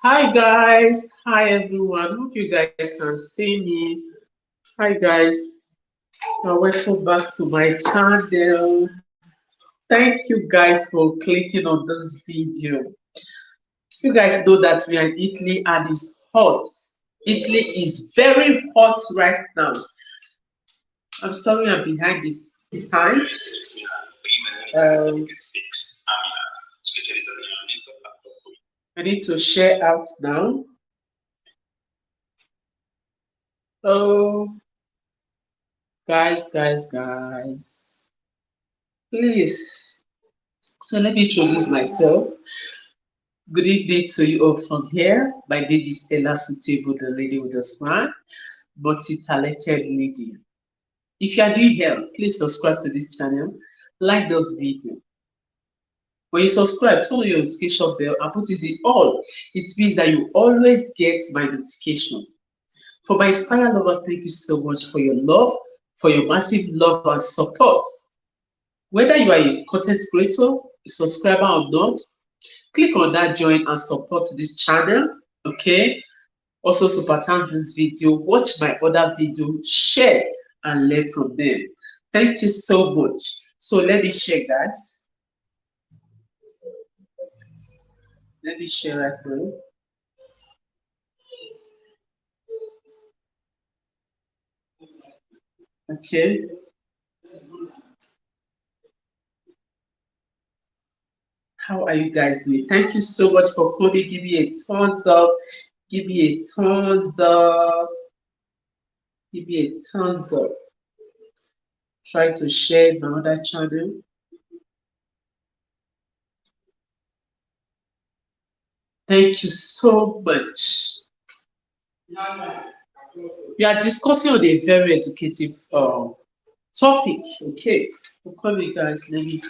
Hi guys, hi everyone. Hope you guys can see me. Hi guys, welcome back to my channel. Thank you guys for clicking on this video. You guys know that we are in Italy and it's hot. Italy is very hot right now. I'm sorry I'm behind this time. I need to share out now. Oh, guys. Please. So let me introduce myself. Good evening to you all from here. My name is Ella Sutebo, the lady with the smile, multi-talented lady. If you are new here, please subscribe to this channel, like this video. When you subscribe, turn on your notification bell and put it in all. It means that you always get my notification. For my Inspire lovers, thank you so much for your love, for your massive love and support. Whether you are a content creator, a subscriber or not, click on that join and support this channel. Okay. Also super thanks this video, watch my other video, share and learn from them. Thank you so much. So let me share, guys. Let me share right now. Okay. How are you guys doing? Thank you so much for coming. Give me a thumbs up. Give me a thumbs up. Give me a thumbs up. Try to share my other channel. Thank you so much. We are discussing on a very educative topic. Okay, come here, guys. Let me.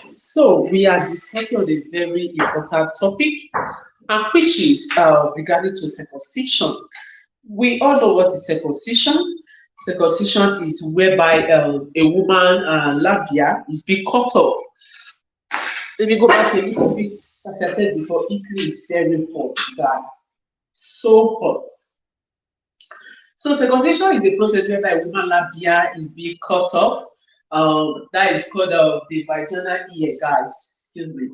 So we are discussing on a very important topic, and which is regarding to circumcision. We all know what is circumcision. Circumcision is whereby a woman labia is being cut off. Let me go back a little bit. As I said before, Italy is very hot, guys. So hot. So circumcision is the process whereby a woman labia is being cut off. That is called the vaginal ear, guys. Excuse me.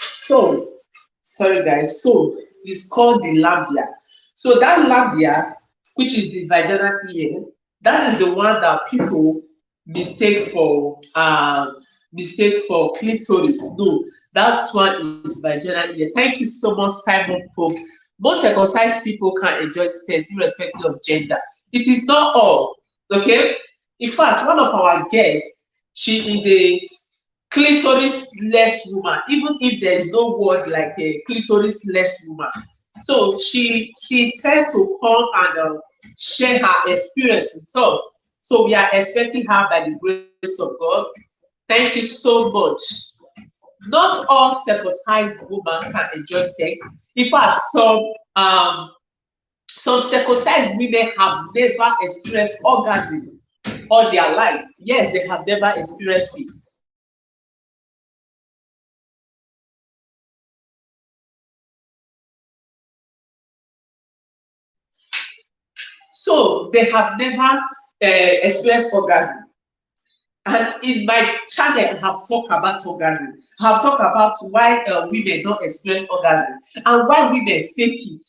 So, sorry guys. So it's called the labia. So that labia, which is the vaginal ear, that is the one that people mistake for clitoris. No, that one is vaginal ear. Thank you so much, Simon Pope. Most circumcised people can enjoy sex irrespective of gender. It is not all. Okay. In fact, one of our guests, she is a clitoris-less woman, even if there is no word like a clitoris-less woman. So she tend to come and share her experience with us. So we are expecting her by the grace of God. Thank you so much. Not all circumcised women can enjoy sex. In fact, some circumcised women have never experienced orgasm all their life. Yes, they have never experienced it. So they have never experienced orgasm. And in my channel, I have talked about orgasm. I have talked about why women don't experience orgasm and why women fake it.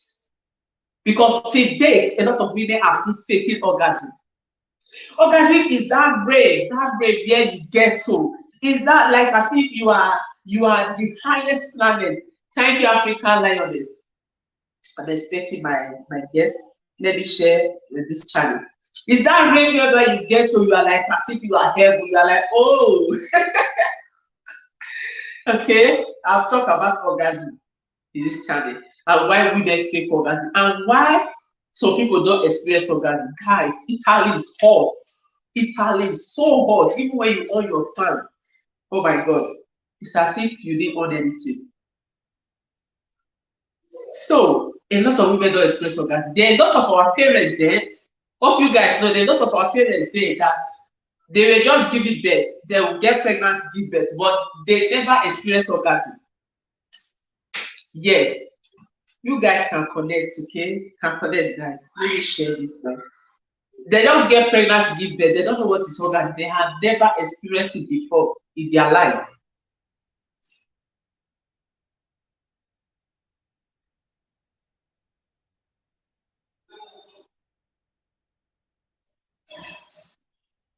Because to date, a lot of women are still faking orgasm. Orgasm is that rave where you get to. Is that like as if you are the highest planet? Thank you, African Lioness. I'm expecting my guest. Let me share this channel. Is that rave where you get to? You are like as if you are heaven. You are like, oh. Okay, I'll talk about orgasm in this channel and why women fake orgasm and why So people don't experience orgasm. Guys, Italy is hot. Italy is so hot. Even when you on your fan, oh my God, it's as if you didn't on anything. So a lot of women don't experience orgasm. There are a lot of our parents there. Hope you guys know there are a lot of our parents there that they will just give it birth. They will get pregnant to give birth, but they never experience orgasm. Yes, you guys can connect, okay? Can connect, guys. Let me share this now. They just get pregnant to give birth. They don't know what is orgasm. They have never experienced it before in their life.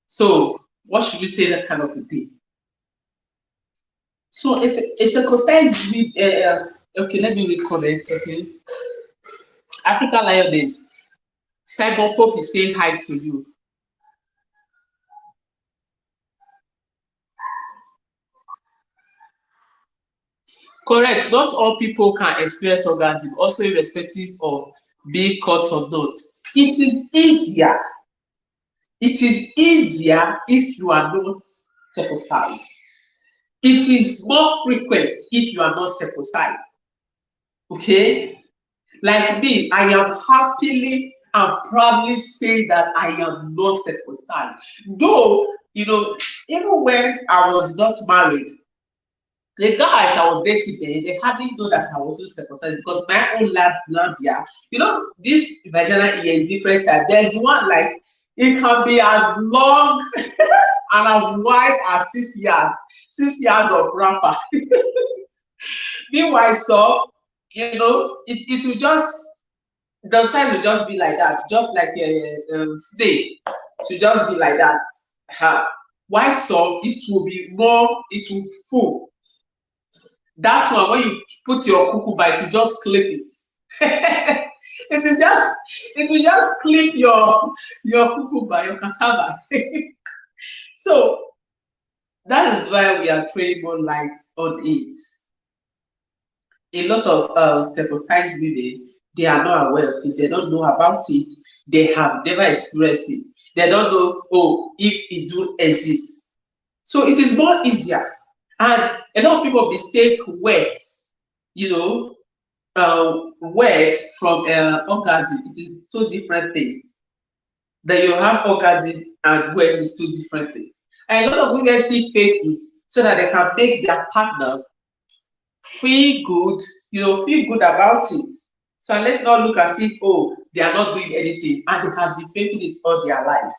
So what should we say that kind of a thing? So a circumcised with okay, let me reconnect. Okay, African lioness. Cyber Pope is saying hi to you. Correct. Not all people can experience orgasm, also irrespective of being caught or not. It is easier. It is easier if you are not circumcised. It is more frequent if you are not circumcised. Okay? Like me, I am happily and proudly saying that I am not circumcised. Though, even when I was not married, the guys I was dating there, they hardly know that I wasn't circumcised because my own labia, this vaginal ear is different type. There's one like it can be as long and as wide as 6 years of wrapper. Meanwhile, so it will just the size will just be like that, just like a snake. To just be like that. Why so? It will be more. It will full. That one when you put your cuckoo by to just clip it. it will just clip your cuckoo by your cassava. So that is why we are throwing more light on it. A lot of circumcised women, they are not aware of it. They don't know about it. They have never experienced it. They don't know, if it do exist. So it is more easier. And a lot of people mistake wet, wet from orgasm. It is two different things. That you have orgasm and wet is two different things. And a lot of women still fake it so that they can make their partner feel good, feel good about it. So let's not look as if, they are not doing anything and they have been faking it all their life.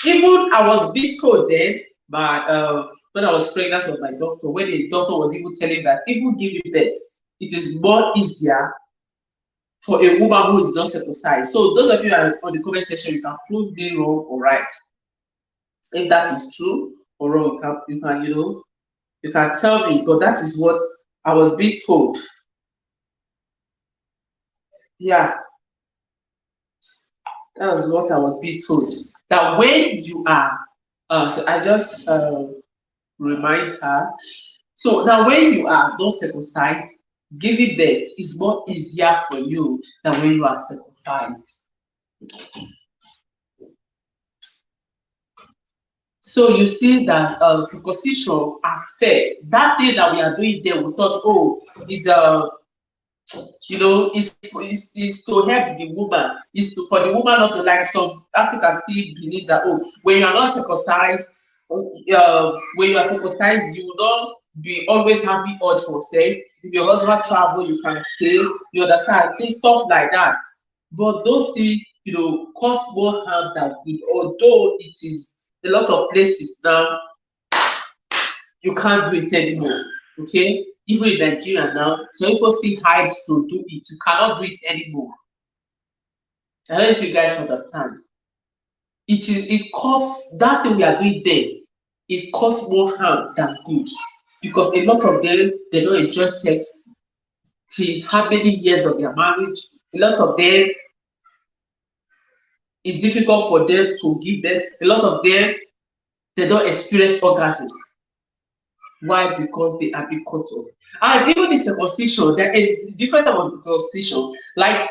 Even I was being told then by when I was pregnant with my doctor, when the doctor was even telling that even giving birth, it is more easier for a woman who is not circumcised. So those of you are on the comment section, you can prove me wrong or right. If that is true or wrong, you can tell me, but that is what I was being told. Yeah, that was what I was being told. That when you are, so I just remind her. So now when you are not circumcised, giving birth is more easier for you than when you are circumcised. So you see that circumcision affects that thing that we are doing there. We thought, is is to help the woman, is to for the woman not to like some Africans still believe that when you are not circumcised, when you are circumcised, you will not be always having urge for sex. If your husband travel, you can stay. You understand? Things stuff like that. But those things, cause more harm than good. Although it is a lot of places now, you can't do it anymore. Okay? Even in Nigeria now, some people still hide to do it. You cannot do it anymore. I don't know if you guys understand. It causes that thing we are doing there, it causes more harm than good. Because a lot of them they don't enjoy sex till how many years of their marriage. A lot of them it's difficult for them to give birth. A lot of them they don't experience orgasm. Why? Because they are being cut off. And even the circumcision, there is different types of circumcision. Like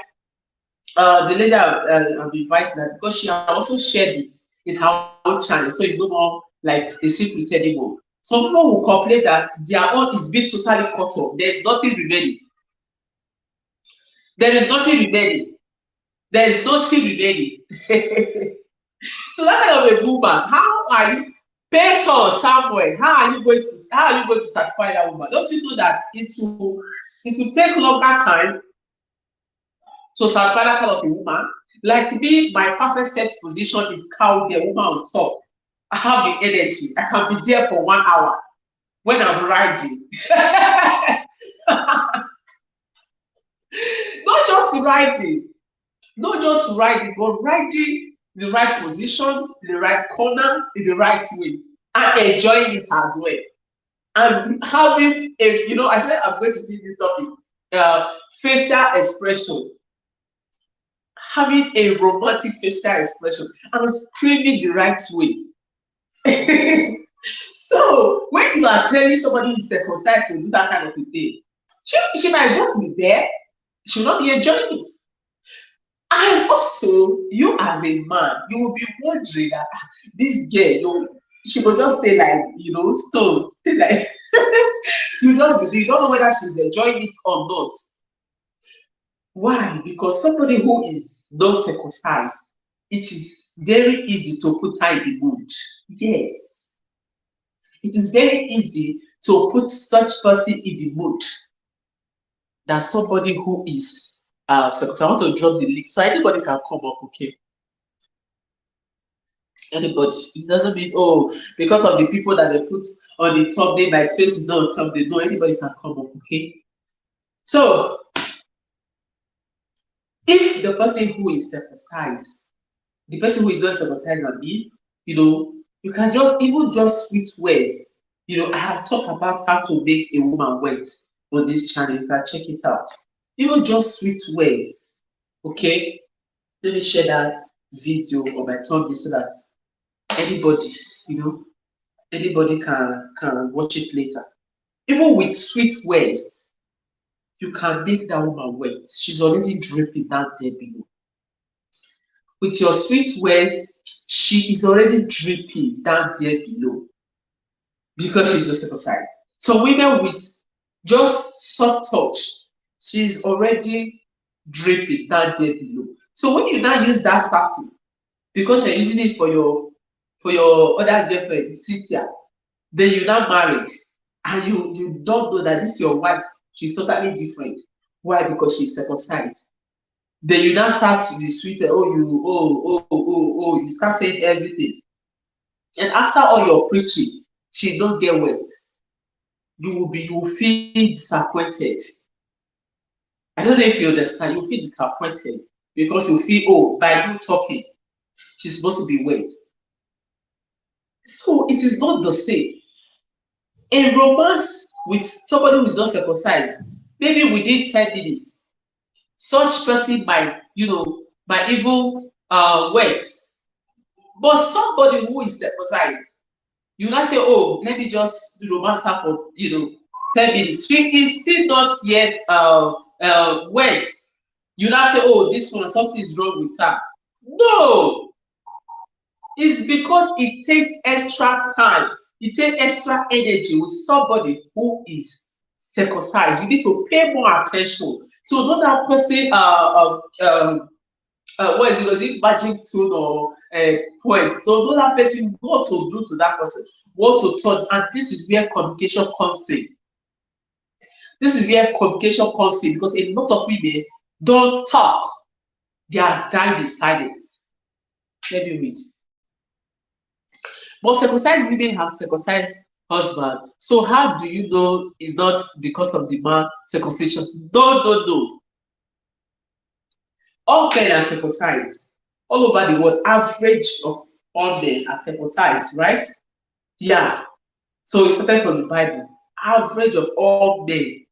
the lady I've invited her because she also shared it in her own channel, so it's no more like a secret anymore. Some people will complain that their own is being totally cut off. There is nothing remaining. There is nothing remaining. There is nothing remaining. So that kind of a woman, how are you paid her somewhere? How are you going to satisfy that woman? Don't you know that it will take longer time to satisfy that kind of a woman? Like me, my perfect sex position is cow the woman on top. I have the energy. I can be there for 1 hour when I'm riding. Not just riding, not just riding, but riding the right position, the right corner, in the right way, and enjoying it as well. And having a, I said I'm going to see this topic, facial expression. Having a romantic facial expression and screaming the right way. So when you are telling somebody who is circumcised to do that kind of a thing, she might just be there, she will not be enjoying it. And also, you as a man, you will be wondering that this girl, she will just stay like, stone, stay like, you don't know whether she's enjoying it or not. Why? Because somebody who is not circumcised, it is very easy to put her in the mood. Yes. It is very easy to put such person in the mood than somebody who is circumcised. I want to drop the link so anybody can come up, okay? Anybody. It doesn't mean, because of the people that they put on the top, they might face is not on top, they know anybody can come up, okay? So, if the person who is circumcised, the person who is not circumcised and me, you can just sweet words. I have talked about how to make a woman wet on this channel. You can check it out. Even just sweet words. Okay? Let me share that video on my thumbnail so that anybody, anybody can watch it later. Even with sweet words, you can make that woman wet. She's already dripping down there below. With your sweet words, she is already dripping down there below because she's just circumcised. So women with just soft touch, she's already dripping down there below. So when you now use that starting, because you're using it for your other girlfriend, Cynthia, then you now married and you don't know that this is your wife. She's totally different. Why? Because she's circumcised. Then you now start to be sweet, you start saying everything. And after all your preaching, she don't get wet. You will feel disappointed. I don't know if you understand, you feel disappointed because you feel, by you talking, she's supposed to be wet. So it is not the same. A romance with somebody who is not circumcised, maybe within 10 minutes, such person might even wait. But somebody who is circumcised, you not say, let me just romance her for 10 minutes. She is still not yet wet. You not say, this one, something is wrong with her. No. It's because it takes extra time. It takes extra energy with somebody who is circumcised. You need to pay more attention. So not that person what is it? Was it magic tune or point? So know that person what to do to that person, what to touch, and this is where communication comes in. This is where communication comes in because a lot of women don't talk. They are dying in silence. Let me read. But circumcised women have circumcised husband. So how do you know it's not because of the man circumcision? No. All men are circumcised. All over the world, average of all men are circumcised, right? Yeah. So it started from the Bible. Average of all men.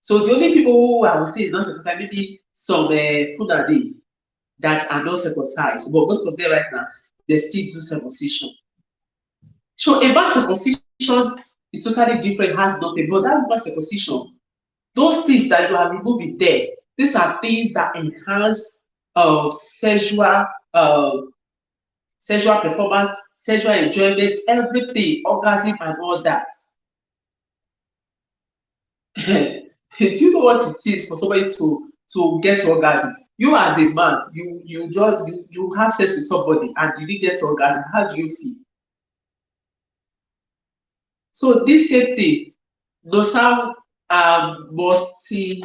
So the only people who I would say is not circumcised, maybe some Fulani that are not circumcised. But most of them right now, they still do circumcision. So a bad circumcision is totally different, has nothing. But that bad circumcision, those things that you are removing there, these are things that enhance sexual sexual performance, sexual enjoyment, everything, orgasm and all that. Do you know what it is for somebody to get orgasm? You as a man, you have sex with somebody and you didn't get orgasm. How do you feel? So this same thing, Dosa multi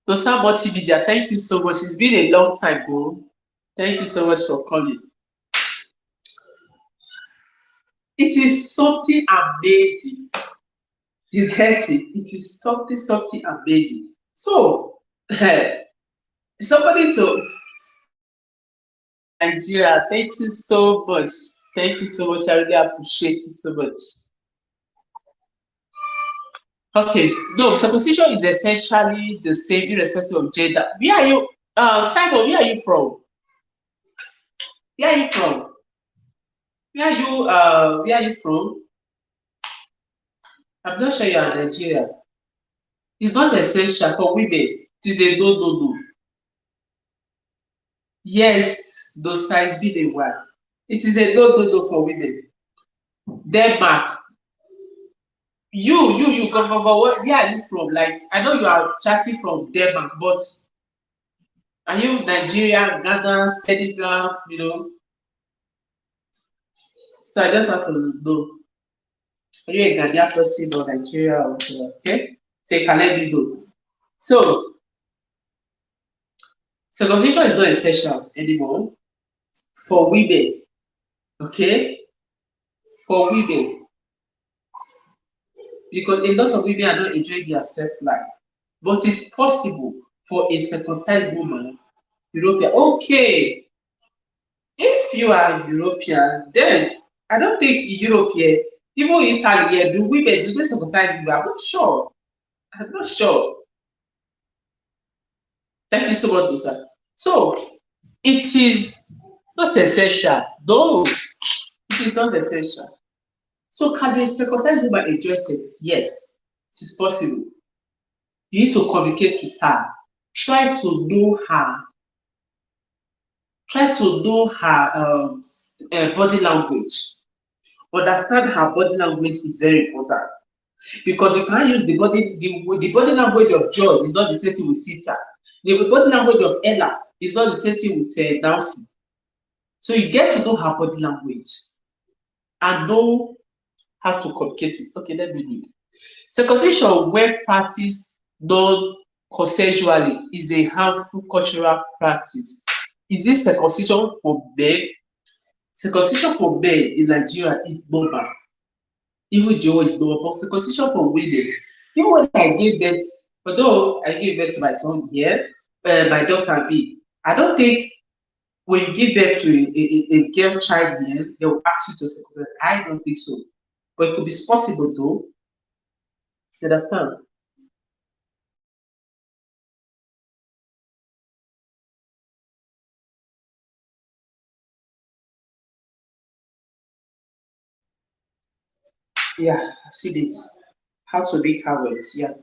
Dosa multimedia. Thank you so much. It's been a long time, bro. Thank you so much for calling. It is something amazing. You get it? It is something amazing. So somebody to Nigeria, thank you so much. Thank you so much. I really appreciate you so much. Okay, no, circumcision is essentially the same irrespective of gender. Where are you? Simon, where are you from? Where are you from? Where are you from? I'm not sure you are Nigeria. It's not essential for women. It is a no. Yes, those size be the one. It is a no for women. Denmark. You, go. Where are you from? Like, I know you are chatting from Denmark, but are you Nigeria, Ghana, Senegal, So I just have to know. Are you a Ghanaian person or Nigeria or whatever? Okay? So you can let me know. So, circumcision is not essential anymore for women. Okay? For women. Because a lot of women are not enjoying their sex life. But it's possible for a circumcised woman, European. Okay, if you are European, then I don't think in Europe here, even Italy here, do women do they circumcise people? I'm not sure. I'm not sure. Thank you so much, Musa. So it is not essential. No, it is not essential. So can a circumcised woman enjoy sex? Yes, it is possible. You need to communicate with her. Try to know her. Try to know her body language. Understand her body language is very important because you can't use the body language of Joy is not the same thing with Sita. The body language of Ella is not the same thing with Nancy. So you get to know her body language and know how to communicate with. Okay, let me read. Circumcision when practiced non-consensually is a harmful cultural practice. Is it circumcision for men? Circumcision for men in Nigeria is normal. Even Joe is normal, but circumcision for women. Even when I gave birth, although I gave birth to my son here, my daughter B, I don't think when you give birth to a girl child here, they will ask you to circumcise. I don't think so. But it could be possible though. You understand? Yeah, I've seen it. How to make habits, yeah.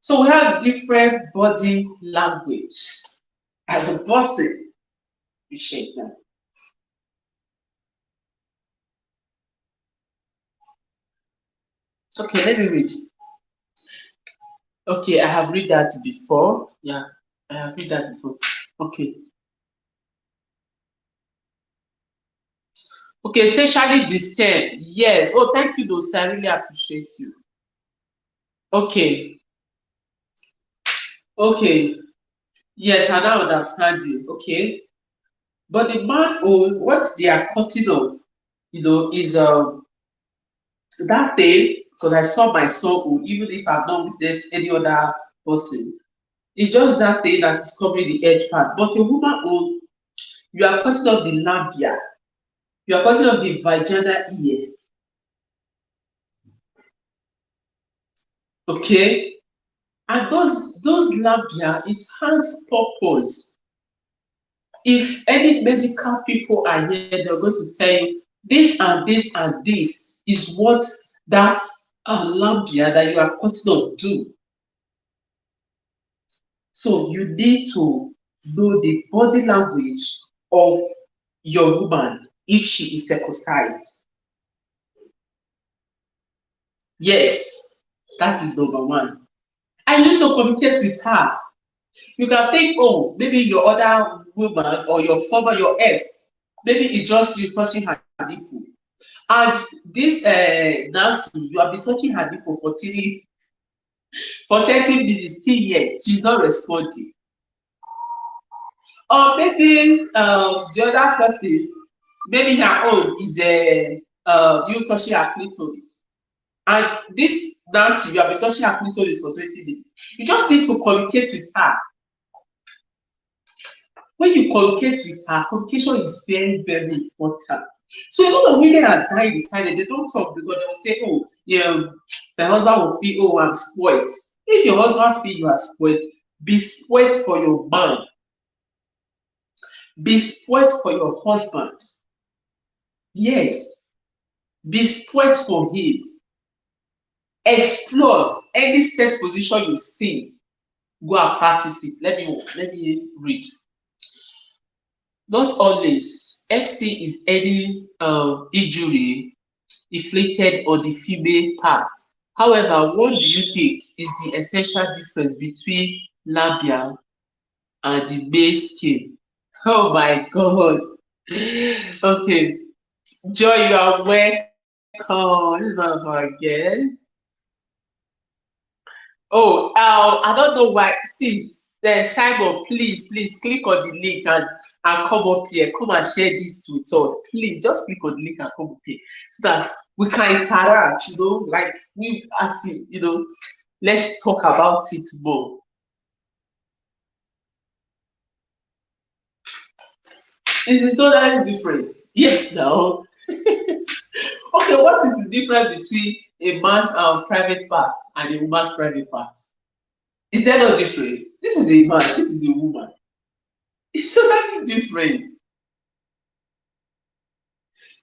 So we have different body language. As a person, we shape them. Okay, let me read. Okay, I have read that before. Yeah, I have read that before. Okay. Okay, essentially the same. Yes. Oh, thank you, Dosa. I really appreciate you. Okay. Okay. Yes, I now understand you. Okay. But the man own what they are cutting off, is that thing, because I saw my son own, even if I've not witnessed any other person. It's just that thing that is covering the edge part. But a woman own, you are cutting off the labia. You are cutting off the vaginal ear. Okay? And those labia, it has purpose. If any medical people are here, they're going to tell you this and this and this is what that labia that you are cutting off do. So you need to know the body language of your woman if she is circumcised. Yes, that is number one. And you need to communicate with her. You can think, oh, maybe your other woman or your former, your ex, maybe it's just you touching her nipple. And this Nancy, you have been touching her nipple for 30 minutes, still yet, she's not responding. Or maybe the other person, maybe her own is you touching her clitoris. And this Nancy, you have been touching her clitoris for 20 minutes. You just need to communicate with her. When you communicate with her, communication is very, very important. So a lot of women are dying decided they don't talk because they will say, oh, yeah, the husband will feel, oh, I'm spoiled. If your husband feel you are spoiled, be spoiled for your man. Be spoiled for your husband. Yes, be spoiled for him. Explore any sex position you see. Go and practice it. Let me read. Not always. FC is any injury inflicted on the female part. However, what do you think is the essential difference between labia and the male skin? Oh my God. Okay. Joy, you are welcome. This is one of our guests. Oh, I don't know why. Since Simon, please click on the link and come up here. Come and share this with us. Please just click on the link and come up here so that we can interact. Like we ask you. Let's talk about it more. It is totally different. Yes, now. Okay, what is the difference between a man's private part and a woman's private part? Is there no difference? This is a man, this is a woman. It's totally different.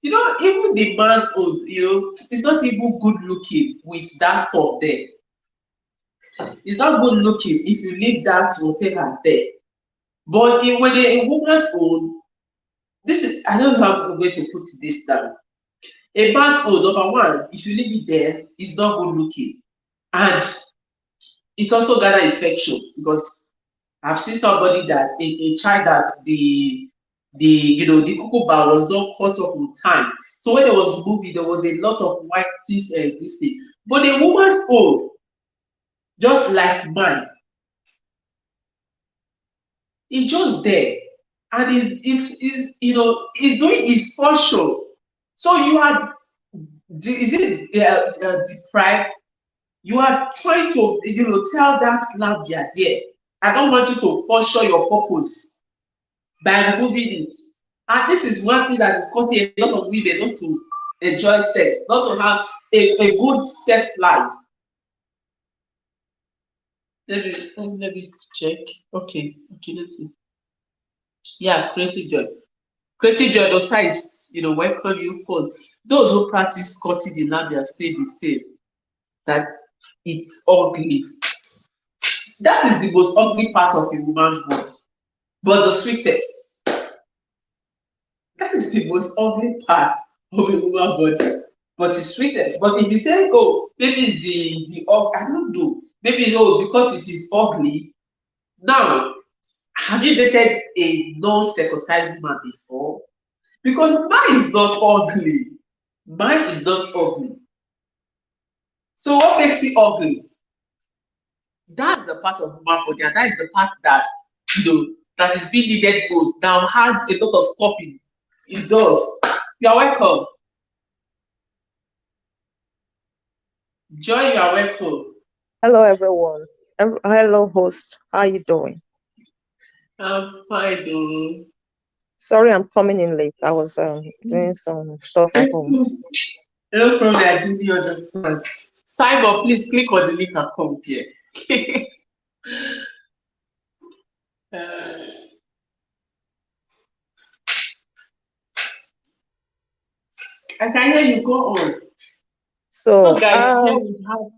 Even the man's own, it's not even good looking with that stuff there. It's not good looking if you leave that whatever there. But when a woman's own, I don't know how I'm going to put this down. A man's own, number one, if you leave it there, it's not good looking. And it also gather infection because I've seen somebody that a child that the cucumber was not cut off on time. So when it was moving, there was a lot of white this thing. But a woman's own, just like mine, it's just there, and it's doing its function. So you are, is it deprived? You are trying to tell that labia there, I don't want you to function your purpose by removing it. And this is one thing that is causing a lot of women not to enjoy sex, not to have a good sex life. Let me check. Okay, let me. Yeah, creative joy. Creative joy, those size, welcome you, Paul. Those who practice cutting the labia stay the same. That it's ugly. That is the most ugly part of a woman's body, but the sweetest. That is the most ugly part of a woman's body, but it's sweetest. But if you say, oh, maybe it's the I don't know, maybe because it is ugly. Now, have you dated a non-circumcised woman before? Because mine is not ugly. Mine is not ugly. So what makes it ugly? That's the part of human body, and that is the part that that is being needed most. Now has a lot of stuff in it does. You are welcome. Joy, you are welcome. Hello, everyone. Hello, host. How are you doing? I'm fine, though. Sorry, I'm coming in late. I was doing some stuff at home. No problem, I didn't understand. Simon, please click on the link and come here. uh, I can hear you. Go on. So, So, guys, here we have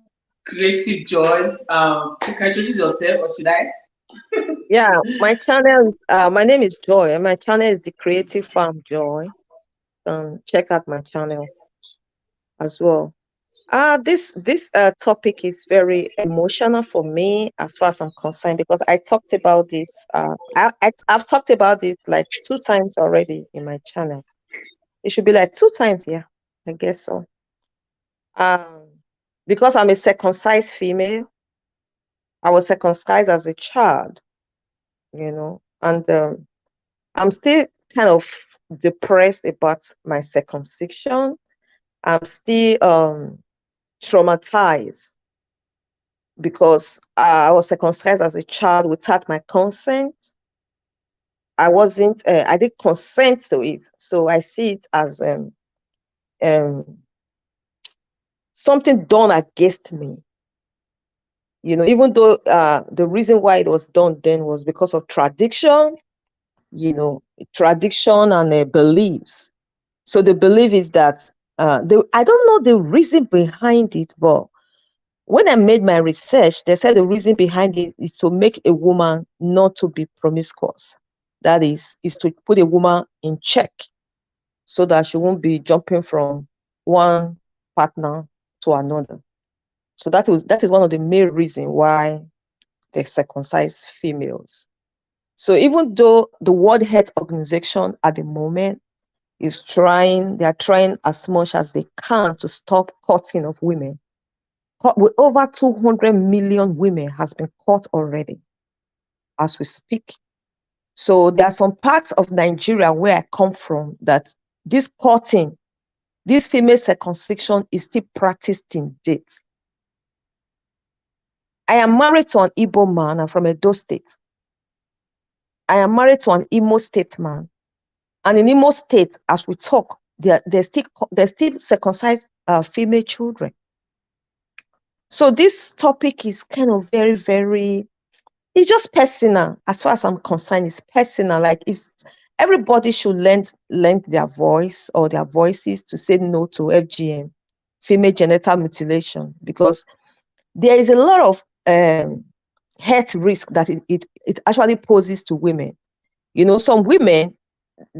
creative joy. You can introduce yourself, or should I? Yeah, my channel is my name is Joy, and my channel is the Creative Farm Joy. Check out my channel as well. This topic is very emotional for me as far as I'm concerned because I talked about this. I've talked about it like 2 times already in my channel. It should be like 2 times, yeah, I guess so. Um, because I'm a circumcised female, I was circumcised as a child, and I'm still kind of depressed about my circumcision. I'm still traumatized because I was circumcised as a child without my consent. I didn't consent to it. So I see it as um, something done against me. Even though the reason why it was done then was because of tradition, you know, tradition and beliefs. So the belief is that I don't know the reason behind it, but when I made my research, they said the reason behind it is to make a woman not to be promiscuous. That is to put a woman in check so that she won't be jumping from one partner to another. So that is one of the main reasons why they circumcise females. So even though the World Health Organization at the moment they are trying as much as they can to stop cutting of women. With over 200 million women has been caught already as we speak. So there are some parts of Nigeria where I come from that this cutting, this female circumcision is still practiced in date. I am married to an Igbo man. I'm from Edo State. I am married to an Imo State man. And in Imo State, as we talk, they still circumcise female children. So this topic is kind of very, very, it's just personal. As far as I'm concerned, it's personal. Like everybody should lend their voice or their voices to say no to FGM, female genital mutilation, because there is a lot of health risk that it actually poses to women. Some women,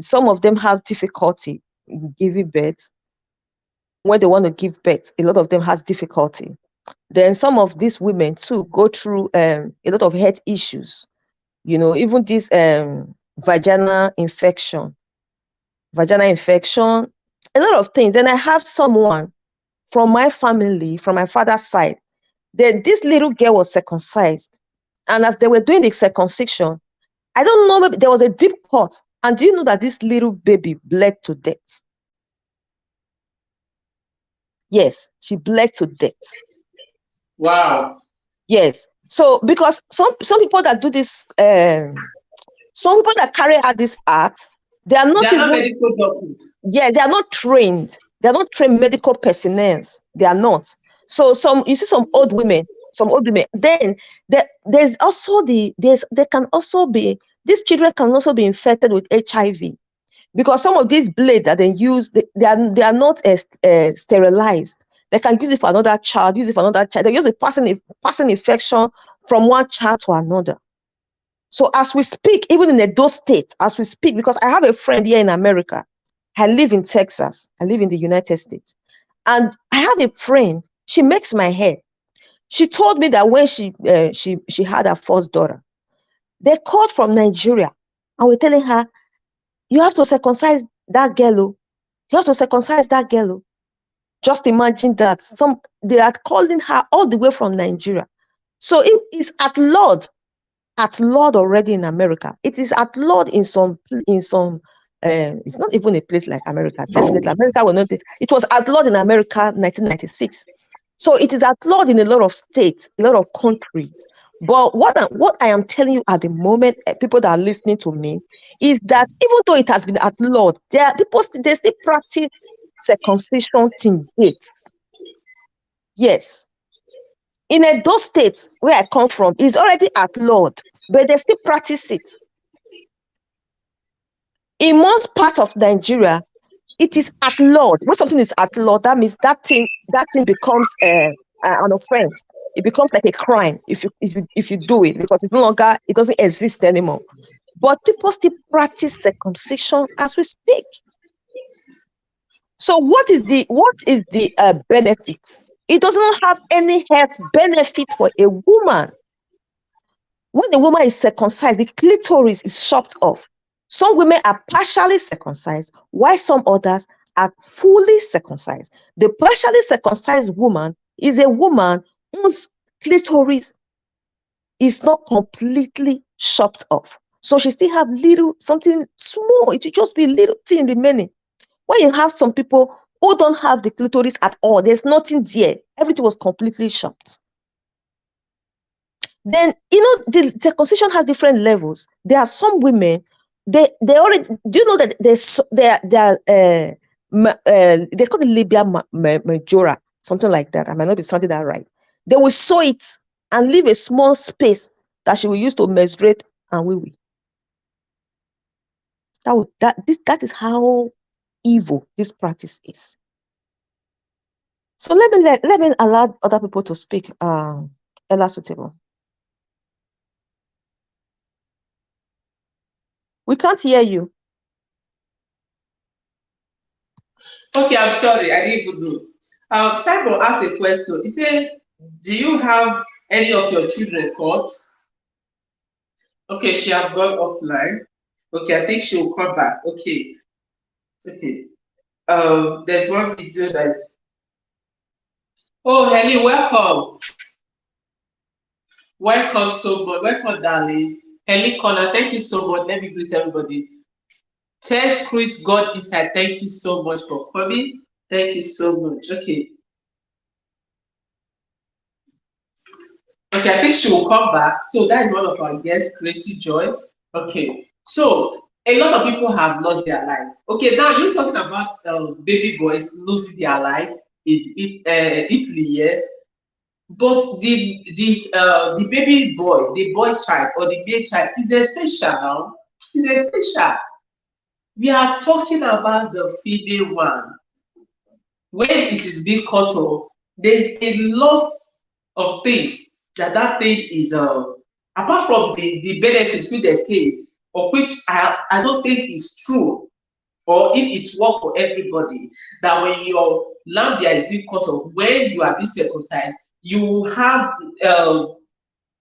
some of them have difficulty in giving birth. When they want to give birth, a lot of them has difficulty. Then some of these women too go through a lot of health issues. Even this vaginal infection, a lot of things. Then I have someone from my family, from my father's side, that this little girl was circumcised. And as they were doing the circumcision, I don't know, maybe there was a deep cut. And do you know that this little baby bled to death? Yes, she bled to death. Wow. Yes. So because some people that do this, some people that carry out this act, they are not even medical doctors. Yeah, they are not trained. They are not trained medical personnel. They are not. So you see some old women. Then there's also there can also be, these children can also be infected with HIV because some of these blades that they use, they are not sterilized. They can use it for another child, They use it passing infection from one child to another. So as we speak, even in Edo State, as we speak, because I have a friend here in America. I live in Texas. I live in the United States. And I have a friend, she makes my hair. She told me that when she had her first daughter, they called from Nigeria and were telling her, you have to circumcise that girl. You have to circumcise that girl. Just imagine that. They are calling her all the way from Nigeria. So it is at law already in America. It is at law in some it's not even a place like America. Definitely America will not it was at law in America 1996. So it is at law in a lot of states, a lot of countries. But what I am telling you at the moment, people that are listening to me, is that even though it has been at law, there are people they still practice circumcision till date. Yes. In those states where I come from, it's already outlawed, but they still practice it. In most parts of Nigeria, it is outlawed. When something is outlawed, that means that thing becomes an offense. It becomes like a crime if you do it, because it doesn't exist anymore. But people still practice circumcision as we speak. So what is the benefit? It does not have any health benefit for a woman. When a woman is circumcised, the clitoris is chopped off. Some women are partially circumcised, while some others are fully circumcised. The partially circumcised woman is a woman whose clitoris is not completely chopped off. So she still have something small. It will just be little thing remaining. When you have some people who don't have the clitoris at all, there's nothing there. Everything was completely chopped. Then, the circumcision has different levels. There are some women, they already, do you know that they call it labia majora, something like that. I might not be sounding that right. They will sew it and leave a small space that she will use to menstruate and wee. That is how evil this practice is. So let me allow other people to speak. Ella Suitable. We can't hear you. Okay, I'm sorry, I didn't even know. Simon asked a question. He said, do you have any of your children caught? Okay, she have gone offline. Okay, I think she will come back. Okay. There's one video that's. Oh, Helly, welcome. Welcome so much. Welcome, darling. Helly Connor, thank you so much. Let me greet everybody. Tess Chris, God inside. Thank you so much for coming. Thank you so much. Okay. Okay, I think she will come back. So that is one of our guests, Creative Joy. Okay. So a lot of people have lost their life. Okay, now you're talking about baby boys losing their life in Italy, yeah. But the baby boy, the boy child or the male child is essential now. Is essential. We are talking about the female one. When it is being cut off, there's a lot of things that thing is apart from the benefits which they say, or which I don't think is true, or if it works for everybody, that when your labia is being cut off, when you are being circumcised, you have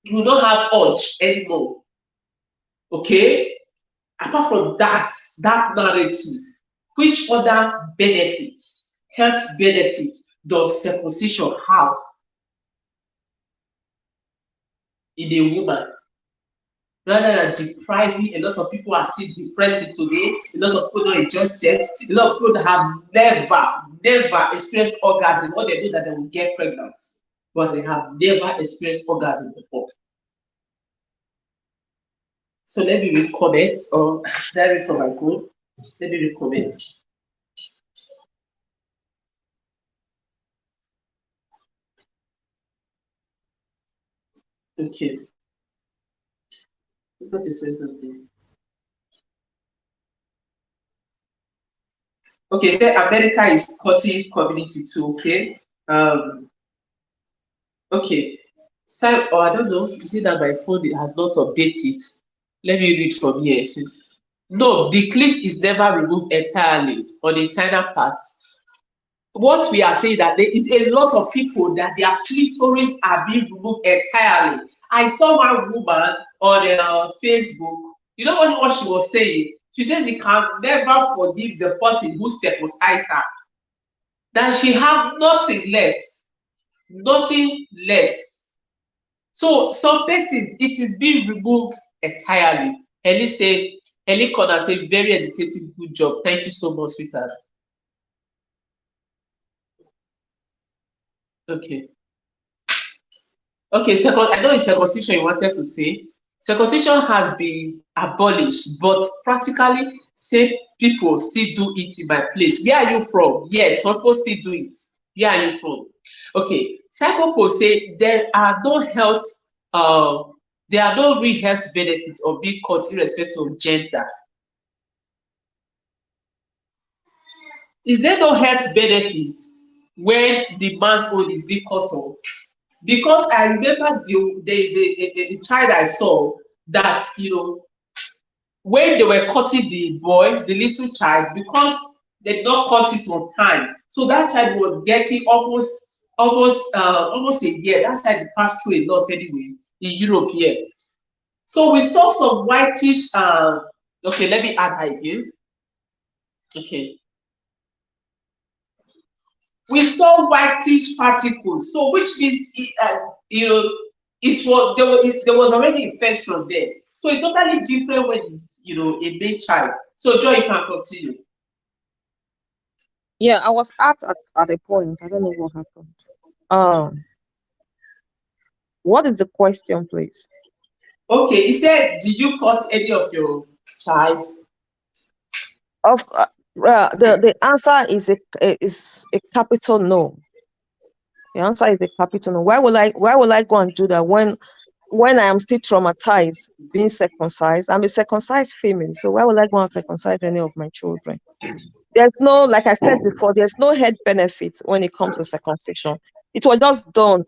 you don't have urge anymore. Okay? Apart from that narrative, which other benefits, health benefits, does circumcision have in a woman? Rather than depriving, a lot of people are still depressed today. A lot of people don't enjoy sex. A lot of people have never experienced orgasm. What they do that they will get pregnant, but they have never experienced orgasm before. So let me read comments, or direct from my phone. Let me read comments. Okay. I thought you said something. Okay, say America is cutting community too. Okay. Okay. So, I don't know. Is it that my phone has not updated? Let me read from here. See, no, the clit is never removed entirely on the internal parts. What we are saying that there is a lot of people that their clitoris are being removed entirely. I saw one woman on Facebook. You know what she was saying? She says he can never forgive the person who circumcised her. That she have nothing left. Nothing left. So some places it is being removed entirely. Ellie Connor said, very educative, good job. Thank you so much, sweetheart. Okay. Okay, I know it's circumcision you wanted to say. Circumcision has been abolished, but practically, say people still do it in my place. Where are you from? Yes, some people still do it. Where are you from? Okay, psychopaths say there are no real health benefits of being cut irrespective of gender. Is there no health benefits when the man's own is being cut off? because I remember there is a child I saw that, when they were cutting the boy, the little child, because they did not cut it on time. So that child was getting almost a year. That child passed through a lot anyway in Europe here. So we saw some whitish. Okay, let me add that again. Okay, we saw whitish particles. So which means there was already infection there. So it's totally different when it's a male child. So Joy, you can continue. Yeah, I was at a point. I don't know what happened. What is the question, please? Okay, he said, did you cut any of your child? Of the answer is a capital no. The answer is a capital no. Why will I go and do that when I am still traumatized being circumcised? I'm a circumcised female, so why will I go and circumcise any of my children? There's no, like I said before, there's no head benefit when it comes to circumcision. It was just done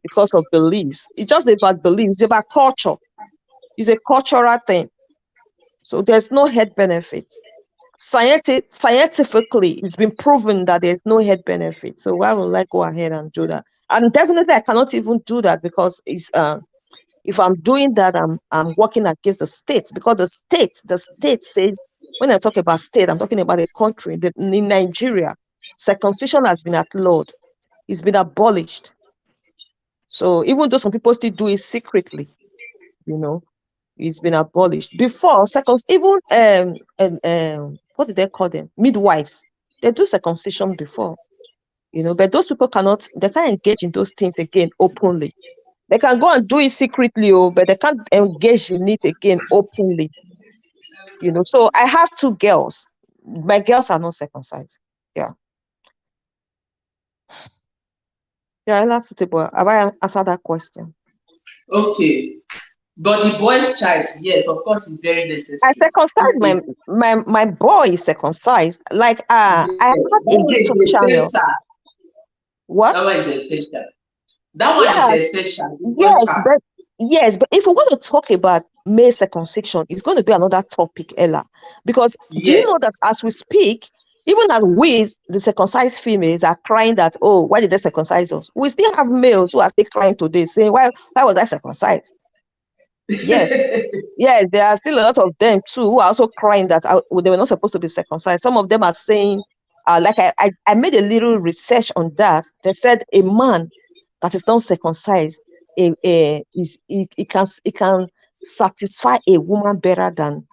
because of beliefs. It's just about beliefs, it's about culture. It's a cultural thing. So there's no head benefit. Scientifically, it's been proven that there's no head benefit. So why would I go ahead and do that? And definitely I cannot even do that because it's if I'm doing that, I'm working against the state, because the state says, when I talk about state, I'm talking about a country. In Nigeria, circumcision has been outlawed. It's been abolished. So even though some people still do it secretly, it's been abolished. Before even what did they call them? Midwives. They do circumcision before, but those people they can't engage in those things again openly. They can go and do it secretly, but they can't engage in it again openly. So I have 2 girls. My girls are not circumcised. Yeah. Yeah, that's suitable. Have I answered that question? Okay. But the boy's child, yes, of course, is very necessary. I circumcised my boy is circumcised. Like I have a YouTube channel. What? That one is essential. That one is essential. Yes, but if we want to talk about male circumcision, it's going to be another topic, Ella. Because do you know that as we speak, even as we, the circumcised females, are crying that, oh, why did they circumcise us? We still have males who are still crying today, saying, why was I circumcised? Yes. Yes, there are still a lot of them too who are also crying that they were not supposed to be circumcised. Some of them are saying, like I made a little research on that. They said a man that is not circumcised, he can satisfy a woman better than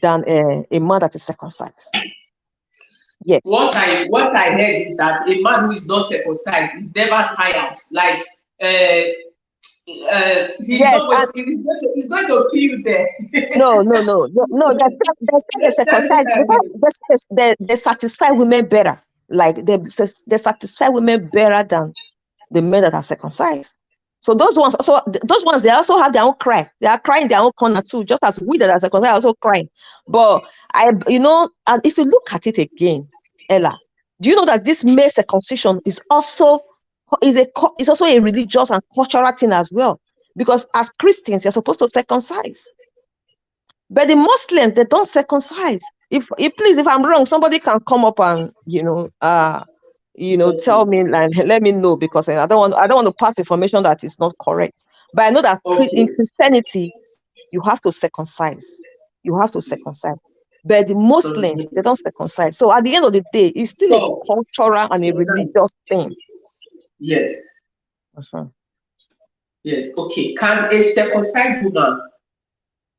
a man that is circumcised. Yes. What I heard is that a man who is not circumcised is never tired. Like he's going to kill you there. No. They circumcised because they satisfy women better. Like they satisfy women better than the men that are circumcised. So those ones, they also have their own cry. They are crying their own corner too, just as we that are circumcised are also crying. But and if you look at it again, Ella, do you know that this male circumcision is also a religious and cultural thing as well? Because as Christians, you're supposed to circumcise. But the Muslims, they don't circumcise. If I'm wrong, somebody can come up and tell me, like, let me know, because I don't want to pass information that is not correct. But I know that in Christianity, you have to circumcise. But the Muslims, they don't circumcise. So at the end of the day, it's still a cultural and a religious thing. Yes. Yes. Okay. Can a circumcised woman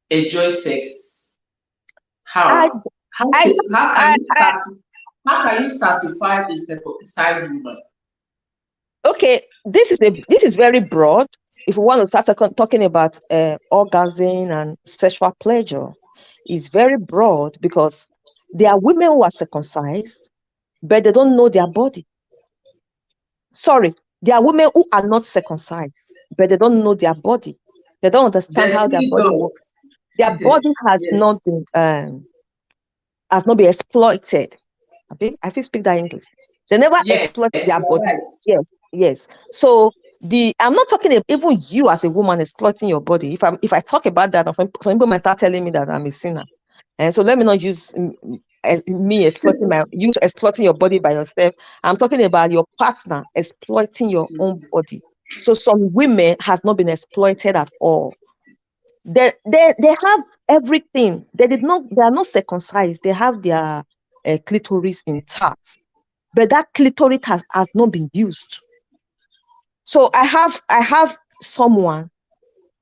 enjoy sex? How? How can you certify a circumcised woman? Okay, this is very broad. If we want to start talking about orgasm and sexual pleasure, it's very broad, because there are women who are circumcised, but they don't know their body. Sorry, there are women who are not circumcised, but they don't know their body. They don't understand how their body works. Their body has not been exploited. I think speak that English. They never exploit their body. Yes. So I'm not talking about even you as a woman exploiting your body. If I talk about that, some people might start telling me that I'm a sinner. And so let me not use me exploiting you exploiting your body by yourself. I'm talking about your partner exploiting your own body. So some women has not been exploited at all. They have everything. They are not circumcised. They have their clitoris intact, but that clitoris has not been used. So I have someone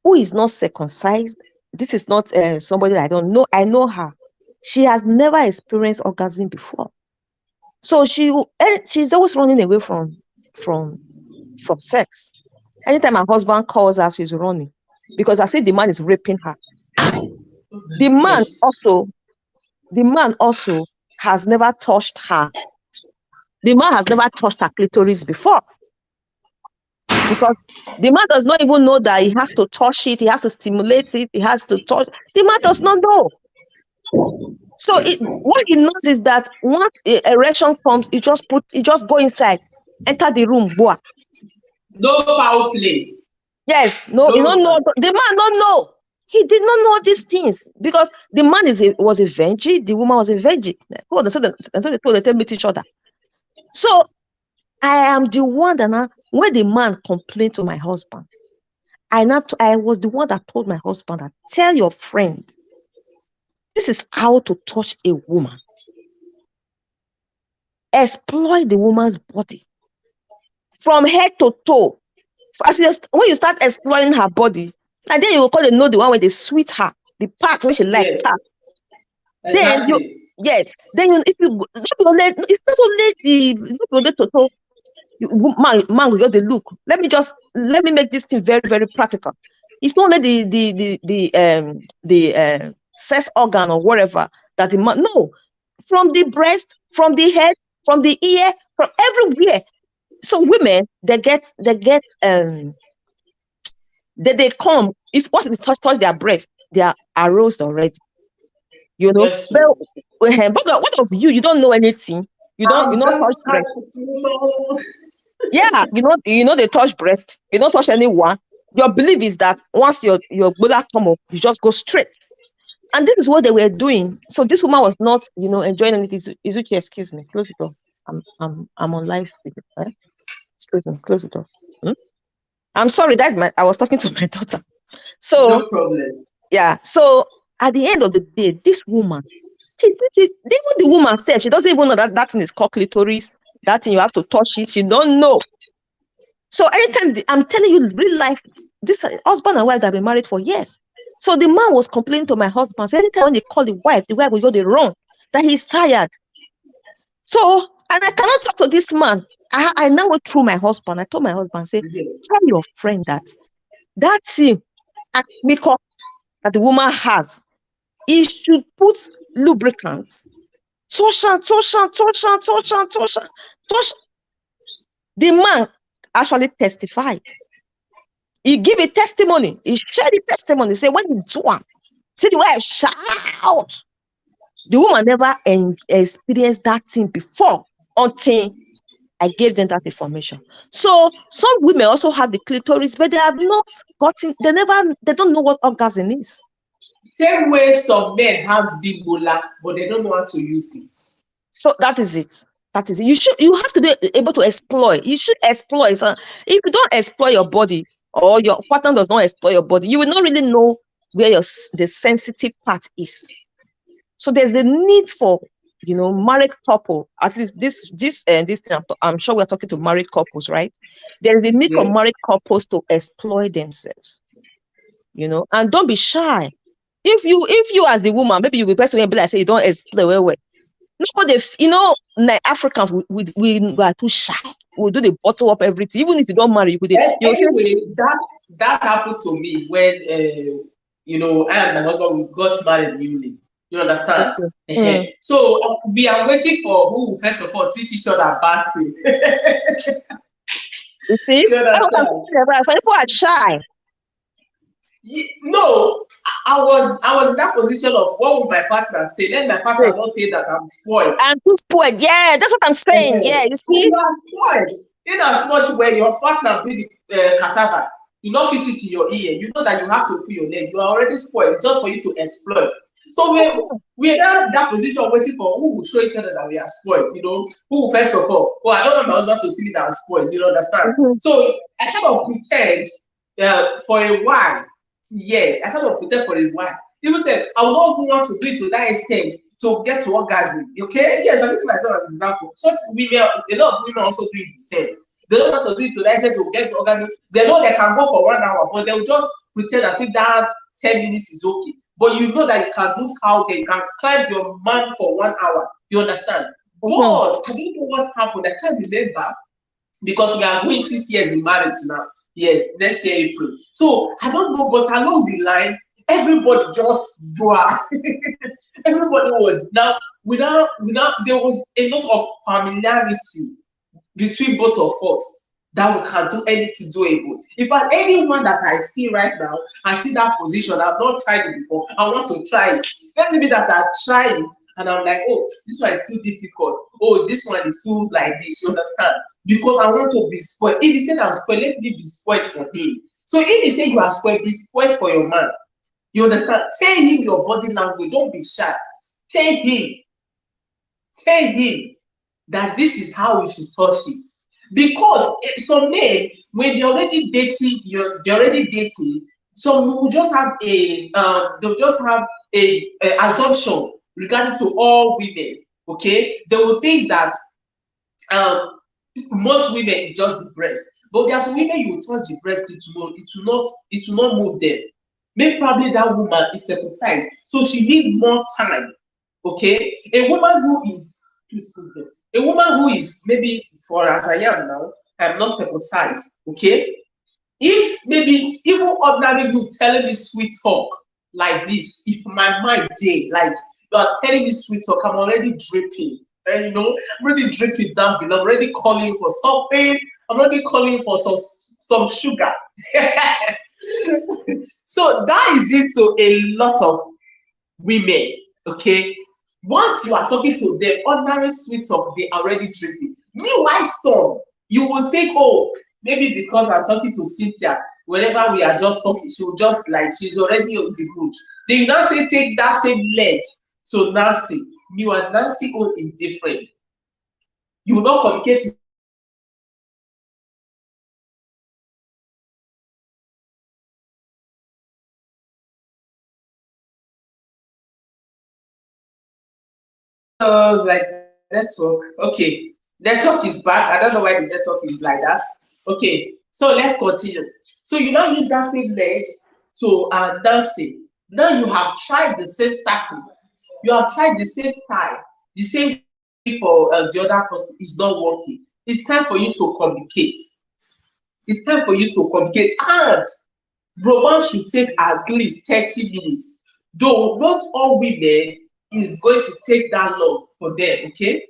who is not circumcised. This is not somebody that I don't know. I know her. She has never experienced orgasm before. So she's always running away from sex. Anytime her husband calls her, she's running because I say the man is raping her. The man also has never touched her. The man has never touched her clitoris before. Because the man does not even know that he has to touch it, he has to stimulate it, he has to touch. The man does not know. So what he knows is that once erection comes, he just go inside, enter the room, boy. No foul play. Yes, no, you don't know. The man don't know. He did not know these things because the man was a virgin, the woman was a virgin. So they meet each other. So I am the one that now, when the man complained to my husband, I was the one that told my husband that tell your friend, this is how to touch a woman. Exploit the woman's body from head to toe. When you start exploring her body, and then you will call it know the one where they sweet her, the part where she like that. Exactly. Then if you it's not only the toto. Man will get the look. Let me make this thing very, very practical. It's not only the sex organ or whatever that the man. No, from the breast, from the head, from the ear, from everywhere. So women, they come. If once we touch their breast, they are aroused already. You know. Yes, but what of you? You don't know anything. You don't touch breast. Yeah, you know they touch breast. You don't touch anyone. Your belief is that once your bladder come up, you just go straight. And this is what they were doing. So this woman was not, enjoying anything. Izuchi, excuse me, close the door. I'm on live video. Close the door. I'm sorry, I was talking to my daughter. So no problem. Yeah. So at the end of the day, this woman, even the woman said she doesn't even know that thing is called clitoris. That thing you have to touch it. She don't know. So anytime I'm telling you, real life, this husband and wife that have been married for years. So the man was complaining to my husband. So anytime when they call the wife will go the wrong, that he's tired. So, and I cannot talk to this man. I now went through my husband. I told my husband, say, tell your friend that thing that the woman has, he should put lubricant. Touch. The man actually testified. He gave a testimony. He shared the testimony. Say when he do one, see the way I shout. The woman never experienced that thing before until I gave them that information. So some women also have the clitoris, but they have not gotten. They don't know what orgasm is. Same way some men has big bola, but they don't know how to use it. So that is it. You have to be able to exploit. You should exploit. So if you don't exploit your body, or your partner does not exploit your body, you will not really know where the sensitive part is. So there's the need for married couple. At least this thing, I'm sure we're talking to married couples, right? There is a need for married couples to exploit themselves. And don't be shy. If you as the woman, maybe you'll be person will be like, say you don't exploit well. Nobody, like Africans, we are too shy. We'll do the bottle up everything. Even if you don't marry, anyway, that happened to me when I and my husband we got married newly. You understand? Okay. So we are waiting for who will first of all teach each other about it. You see? You understand? Some people are shy. No, I was in that position of what would my partner say? Let my partner not say that I'm spoiled. I'm too spoiled. Yeah, that's what I'm saying. Yeah, you see? You are spoiled. In as much where your partner bring the cassava, you not fit it in your ear, you know that you have to put your leg, you are already spoiled, it's just for you to exploit. So we are that position waiting for who will show each other that we are spoiled, you know, who will first of all, oh, I don't want my husband to see me that I'm spoiled, you understand? Mhm. So I kind of pretend for a while. Yes, I kind of pretend for a while. People said, I would not even want to do it to that extent to get to orgasm. Okay? Yes, I'm using myself as an example. Such women, a lot of women also do it the same. They don't want to do it to that extent to get to orgasm. They know they can go for 1 hour, but they will just pretend as if that 10 minutes is okay. But you know that you can do how they can climb your man for 1 hour. You understand? But Mhm. I don't know what happened. I can't remember because we are going 6 years in marriage now. Yes, next year April. So I don't know, but along the line, everybody just blah. Everybody was now without there was a lot of familiarity between both of us that we can do anything doable. If at anyone that I see right now, I see that position, I've not tried it before, I want to try it. Let me be that I try it and I'm like, oh, this one is too difficult. Oh, this one is too like this. You understand? Because I want to be spoiled. If he said I'm spoiled, let me be spoiled for him. So if he say you are spoiled, be spoiled for your man. You understand? Tell him your body language. Don't be shy. Tell him. Tell him that this is how we should touch it. Because some men, when they're already dating, they're already dating, some will just have they'll just have a assumption regarding to all women. Okay, they will think that um, most women is just the breast, but there are some women you will touch the breast, it will not move them. Maybe probably that woman is circumcised, so she needs more time. Okay, a woman who is please hold on. A woman who is maybe for as I am now, I'm not circumcised. Okay, if maybe even ordinary you telling me sweet talk like this, if my mind dey like you are telling me sweet talk, I'm already dripping. And I'm already dripping down below, I'm already calling for something, I'm already calling for some sugar. So that is it to a lot of women. Okay, once you are talking to them ordinary sweet talk, they are already dripping. Meanwhile some, you will think, oh, maybe because I'm talking to Cynthia, whenever we are just talking, she will just like she's already on the mood. Then you now say take that same leg to Nancy. Meanwhile Nancy own is different. You will not communicate with like network. Okay, network is back. I don't know why the network is like that. Okay, so let's continue. So you now use that same leg to dancing. Now you have tried the same tactics. You have tried the same style, the same for the other person. It's not working. It's time for you to communicate. It's time for you to communicate. And romance should take at least 30 minutes. Though not all women is going to take that long for them, okay?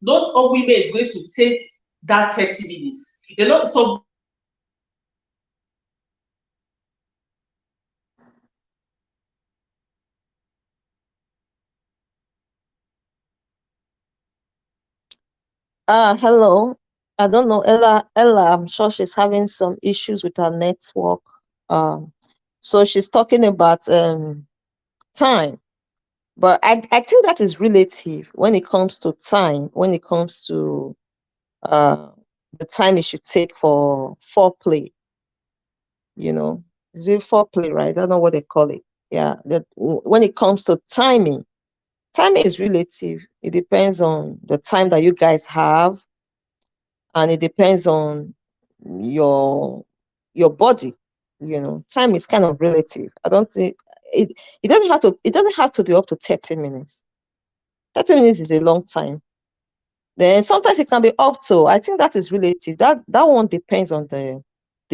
Not all women is going to take that 30 minutes. A lot some Hello. I don't know, Ella, I'm sure she's having some issues with her network. Um, so she's talking about time. But I think that is relative when it comes to time, when it comes to uh the time it should take for foreplay, you know. Is it foreplay, right? I don't know what they call it. Yeah. When it comes to timing is relative. It depends on the time that you guys have, and it depends on your your body. Time is kind of relative. I don't think it it doesn't have to be up to 30 minutes. 30 minutes is a long time. Then sometimes it can be up to, I think that is relative. That one depends on the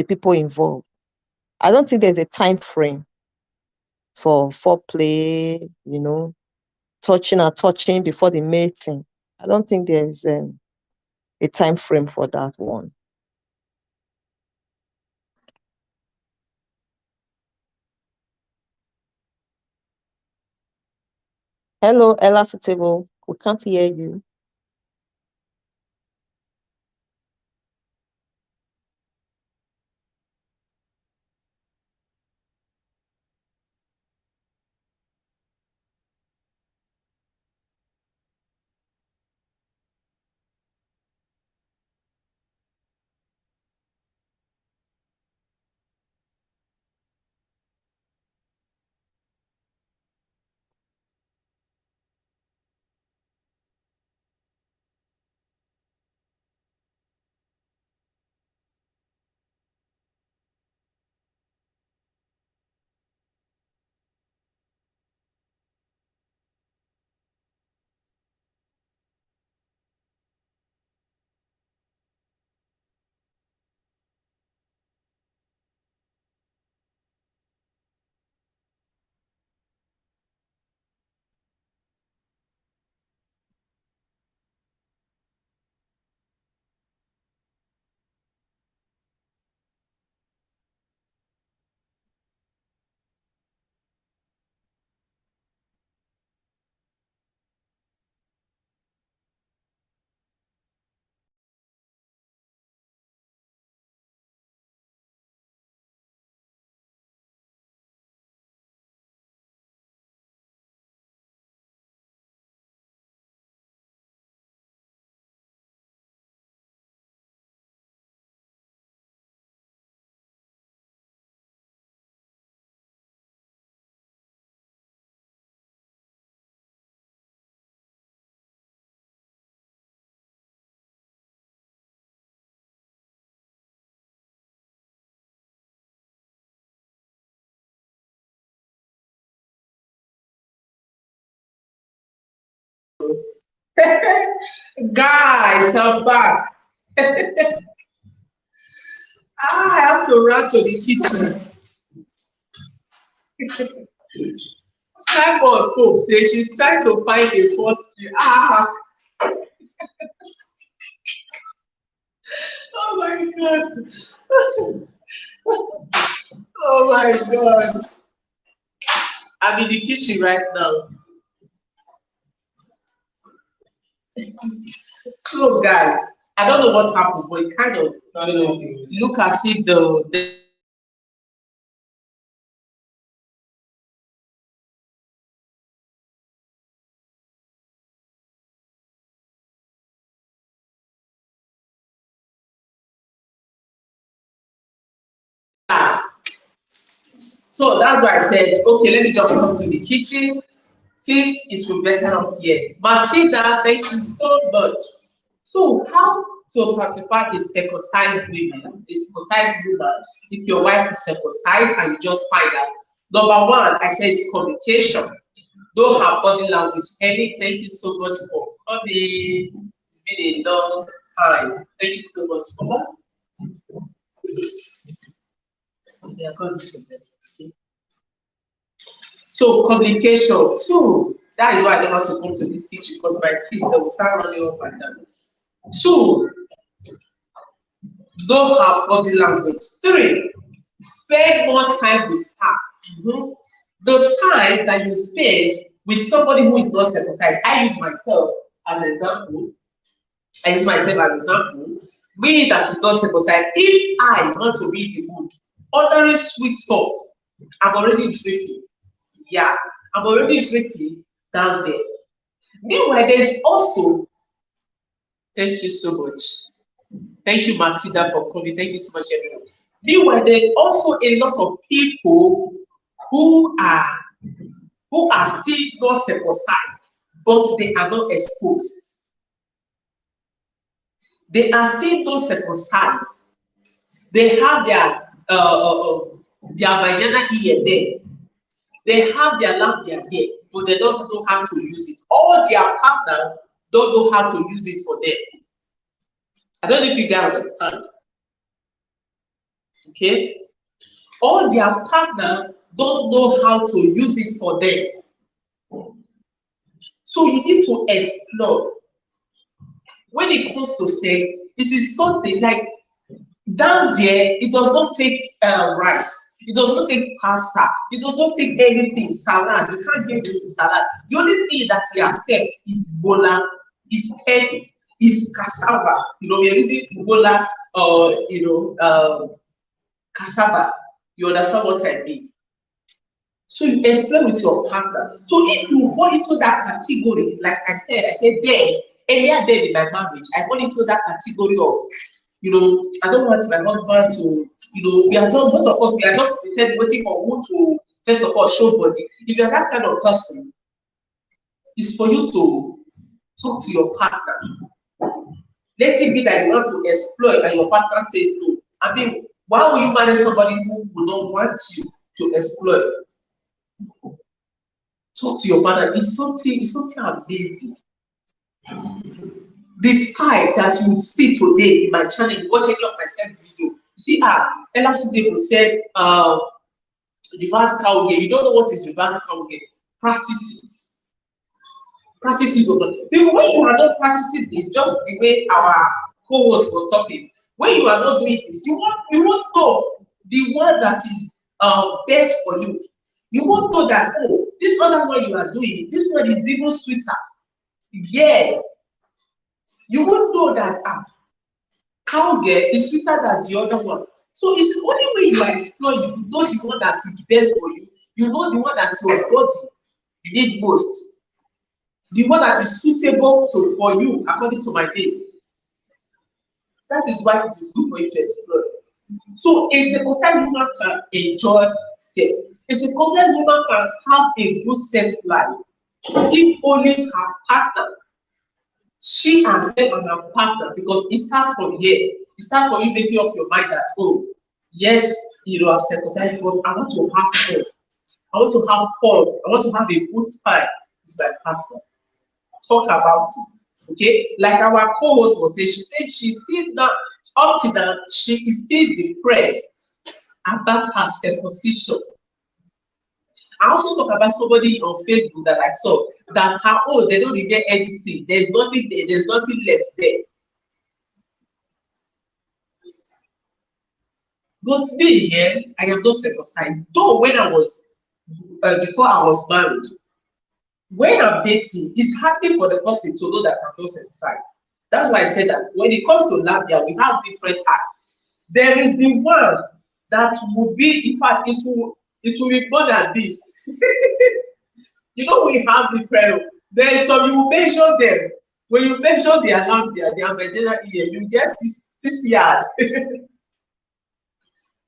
people involved. I don't think there's a time frame for foreplay, touching before the mating. I don't think there's a time frame for that one. Hello, Ella Suitable. We can't hear you. Guys, I'm back. I have to run to the kitchen. Simon Pope says she's trying to find a first key. Oh my God. Oh my God. I'm in the kitchen right now. So guys, I don't know what happened, but it kind of look as if the so that's why I said, okay, let me just come to the kitchen since it will be better off here. Matilda, thank you so much. So how to certify a circumcised woman, a circumcised woman, if your wife is circumcised and you just find out? Number one, I say is communication. Don't have body language. Ellie, thank you so much for coming. It's been a long time. Thank you so much for that. Yeah, so communication. Two, that is why I don't want to come to this kitchen because my kids they will start running up and down. Two, don't have body language. Three, spend more time with her. The time that you spend with somebody who is not circumcised. I use myself as an example. Me that is not circumcised. If I want to be in the mood, ordering sweet talk, I'm already drinking. Yeah, I'm already drinking down there. Meanwhile, there's also, thank you so much. Thank you, Matilda, for coming. Thank you so much, everyone. Meanwhile, there's also a lot of people who are still not circumcised, but they are not exposed. They are still not circumcised. They have their vagina here there. They have their labia there, but they don't know how to use it. All their partners don't know how to use it for them. I don't know if you guys understand. Okay? All their partners don't know how to use it for them. So you need to explore. When it comes to sex, it is something like down there, it does not take rice. It does not take pasta. It does not take anything, salad. You can't give it salad. The only thing that he accepts is bola, is peas, is cassava. You know, we are using bola or cassava. You understand what I mean? So you explain with your partner. So if you fall into that category, like I said there, earlier there in my marriage, I fall into that category of, I don't want my husband to, we are just, most of us, we are just pretending, waiting for who to, first of all, show body. If you're that kind of person, it's for you to talk to your partner. Let it be that you want to exploit and your partner says no. I mean, why will you marry somebody who would not want you to exploit? Talk to your partner. It's something amazing. The style that you see today in my channel, you watch any of my sex video. You see, Ella Sudebo said, reverse cowgirl. You don't know what is reverse cowgirl. Practice it. Practice it. Because when you are not practicing this, just the way our co-host was talking, when you are not doing this, you won't know the one that is best for you. You won't know that, oh, this other one you are doing, this one is even sweeter. Yes. You won't know that cowgirl is sweeter than the other one. So it's only when you are exploring, you know the one that is best for you. You know the one that your body needs most. The one that is suitable for you, according to my name. That is why it is good for you to explore. So a circumcised woman can enjoy sex. A circumcised woman can have a good sex life if only her partner, she herself and her partner, because it starts from here. It starts from you making up your mind that, oh, yes, I'm circumcised, but I want to have fun. I want to have fun. I want to have a good time with my partner. Talk about it. Okay, like our co-host was saying, she said she's still not up to that, she is still depressed about her circumcision. I also talk about somebody on Facebook that I saw that her own, they don't get anything. There's nothing there, there's nothing left there. But me, yeah, I am not circumcised. Though when I was before I was married, when I'm dating, it's happy for the person to know that I'm not circumcised. That's why I said that when it comes to labia, we have different types. There is the one that will be, in fact, it will be more than this. You know, we have different. There is some, you will measure them. When you measure their labia, their vaginal ear, you get 6 yards.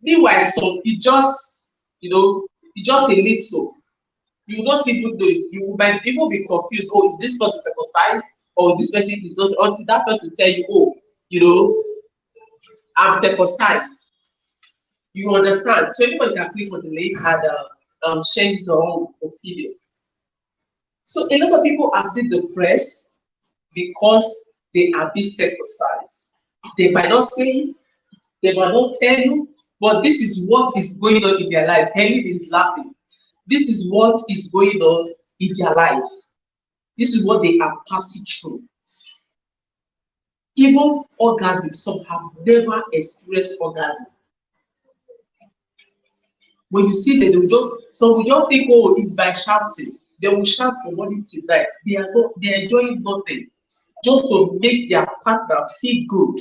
Meanwhile, some it just, it just a little. You will not even know it. You might even be confused. Oh, is this person circumcised? Or this person is not, until that person tell you, oh, I'm circumcised. You understand? So anybody can click on the link and share his own opinion. So a lot of people are still depressed because they are being circumcised. They might not say it, they might not tell you, but this is what is going on in their life. Helen is laughing. This is what is going on in their life. This is what they are passing through. Even orgasm, some have never experienced orgasm. When you see them, some will just think, oh, it's by shouting. They will shout from morning till night. They are enjoying nothing. Just to make their partner feel good,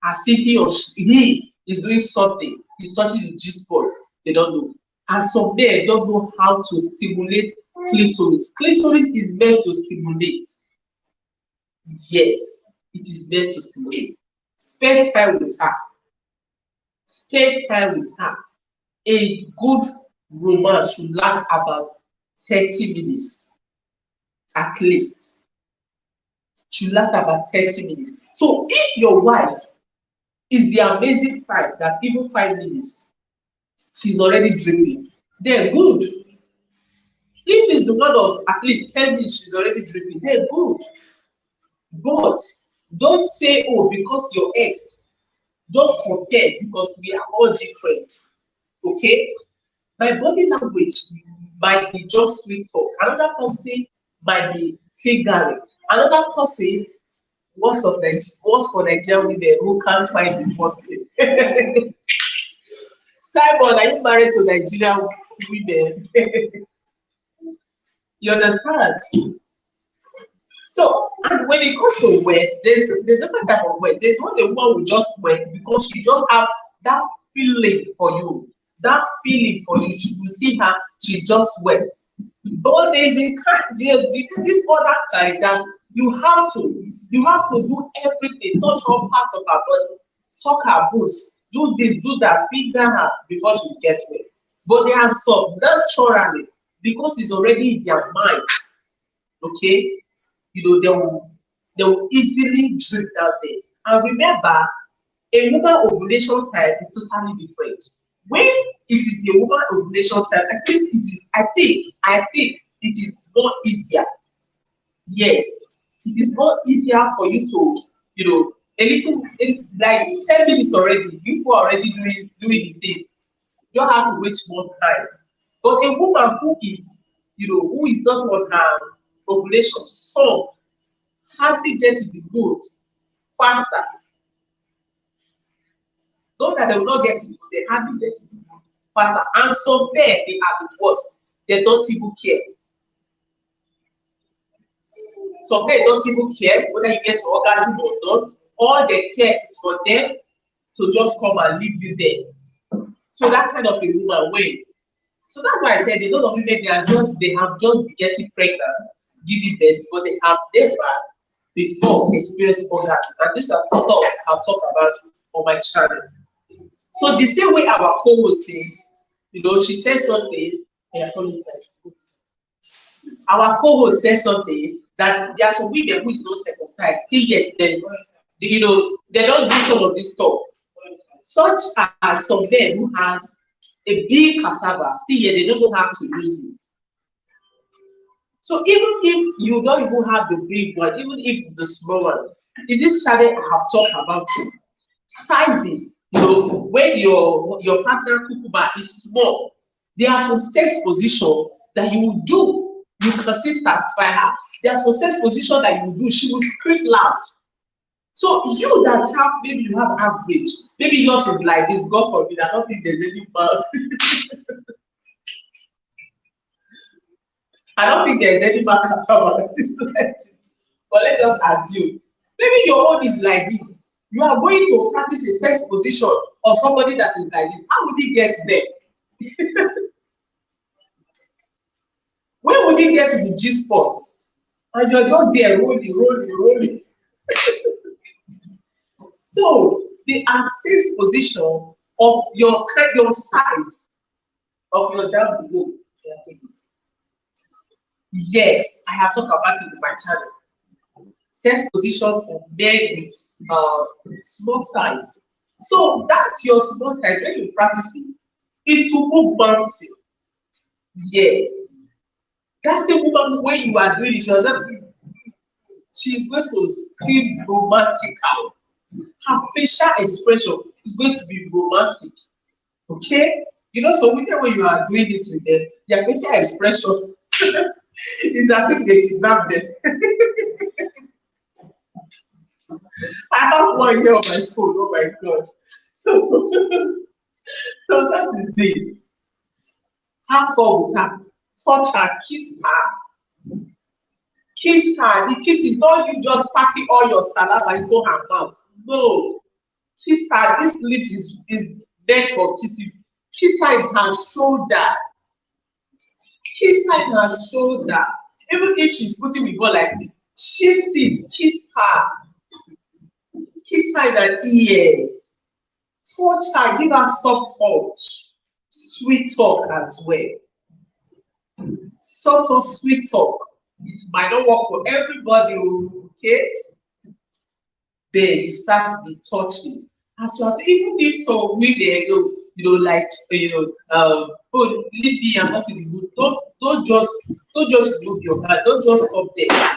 as if he or he is doing something, he's touching the G spot. They don't know. And some men don't know how to stimulate clitoris. Clitoris is meant to stimulate. Yes, it is meant to stimulate. Spend time with her. Spend time with her. A good romance should last about 30 minutes at least. Should last about 30 minutes. So if your wife is the amazing type that even 5 minutes, she's already dripping, they're good. If it's the one of at least 10 minutes, she's already dripping, they're good. But don't say, oh, because your ex, don't compare because we are all different. Okay? My body language might be just sweet talk. Another person might be figuring. Another person wants for Nigerian women who can't find the person. Simon, are you married to Nigerian women? You understand? So, and when it comes to wet, there's different type of wet. There's one the woman will just wet because she just have that feeling for you. That feeling for you. You will see her, she's just wet. But there's this other kind that you have to do everything, touch all parts of her body, suck her boobs, do this, do that, feed her before she gets wet. But there are some naturally, because it's already in their mind, okay, they will easily drip down there. And remember, a woman ovulation time is totally different. When it is the woman ovulation time, at least it is, I think it is more easier. Yes, it is more easier for you to, like 10 minutes already, people are already doing the thing. You don't have to wait more time. But a woman who is not on her ovulation, some hardly get to the mood faster. Not that they will not get to the mood, they hardly get to the mood faster. And some men, they are the worst. They don't even care. Some men don't even care whether you get to orgasm or not. All they care is for them to just come and leave you there. So that kind of a woman way. So that's why I said a lot of women they have just been getting pregnant, giving birth, but they have never before experienced orgasm. And this is stuff I'll talk about on my channel. So the same way our co-host said, she said something. Our co-host said something that there are some women who is not circumcised, still yet they don't do some of this stuff. Such as some men who has a big cassava, still yet they don't know how to use it. So even if you don't even have the big one, even if the small one, in this channel I have talked about it. Sizes, when your partner cucumber is small, there are some sex position that you will do. You can still satisfy her. There are some sex position that you will do. She will scream loud. So you that have, maybe you have average, maybe yours is like this, God forbid, I don't think there's any I don't think there's any man cassava that is like this. But let us assume. Maybe your own is like this. You are going to practice a sex position of somebody that is like this. How would he get there? When would he get to the G spot? And you're just there rolling. So the unsafe position of your size of your down below. Yes, I have talked about it in my channel. Sex position for men with small size. So that's your small size. When you practice it, it will move mountain. Yes. That's a woman when you are doing it, she's going to scream romantic out. Her facial expression is going to be romantic. Okay? So women, when you are doing this with them, their facial expression is as if they kidnapped them. I have one here on my phone. Oh my God. So, so that is it. Have fun with her. Touch her, kiss her. Kiss her. The kiss is not you just packing all your saliva into her mouth. No. Kiss her. This lips is meant for kissing. Kiss her in her shoulder. Kiss her in her shoulder. Even if she's putting the ball like this, shift it. Kiss her. Kiss her in her ears. Touch her. Give her soft touch. Sweet talk as well. Soft or sweet talk. It might not work for everybody, okay? Then you start the touching. As you have to, even if some women, oh, leave me, I'm not in the mood. Don't just move your hand. Don't just stop there.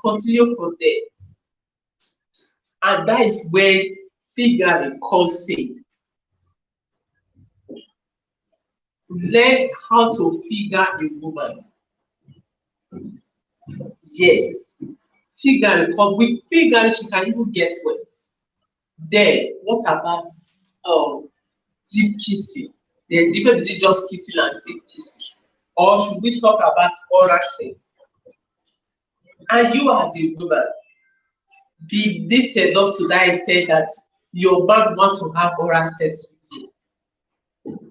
Continue from there. And that is where figuring comes in. Learn how to figure a woman. Yes. Figuring, with figuring, she can even get wet. Then, what about deep kissing? There's a difference between just kissing and deep kissing. Or should we talk about oral sex? And you as a woman, be neat enough to that extent that your man wants to have oral sex with you.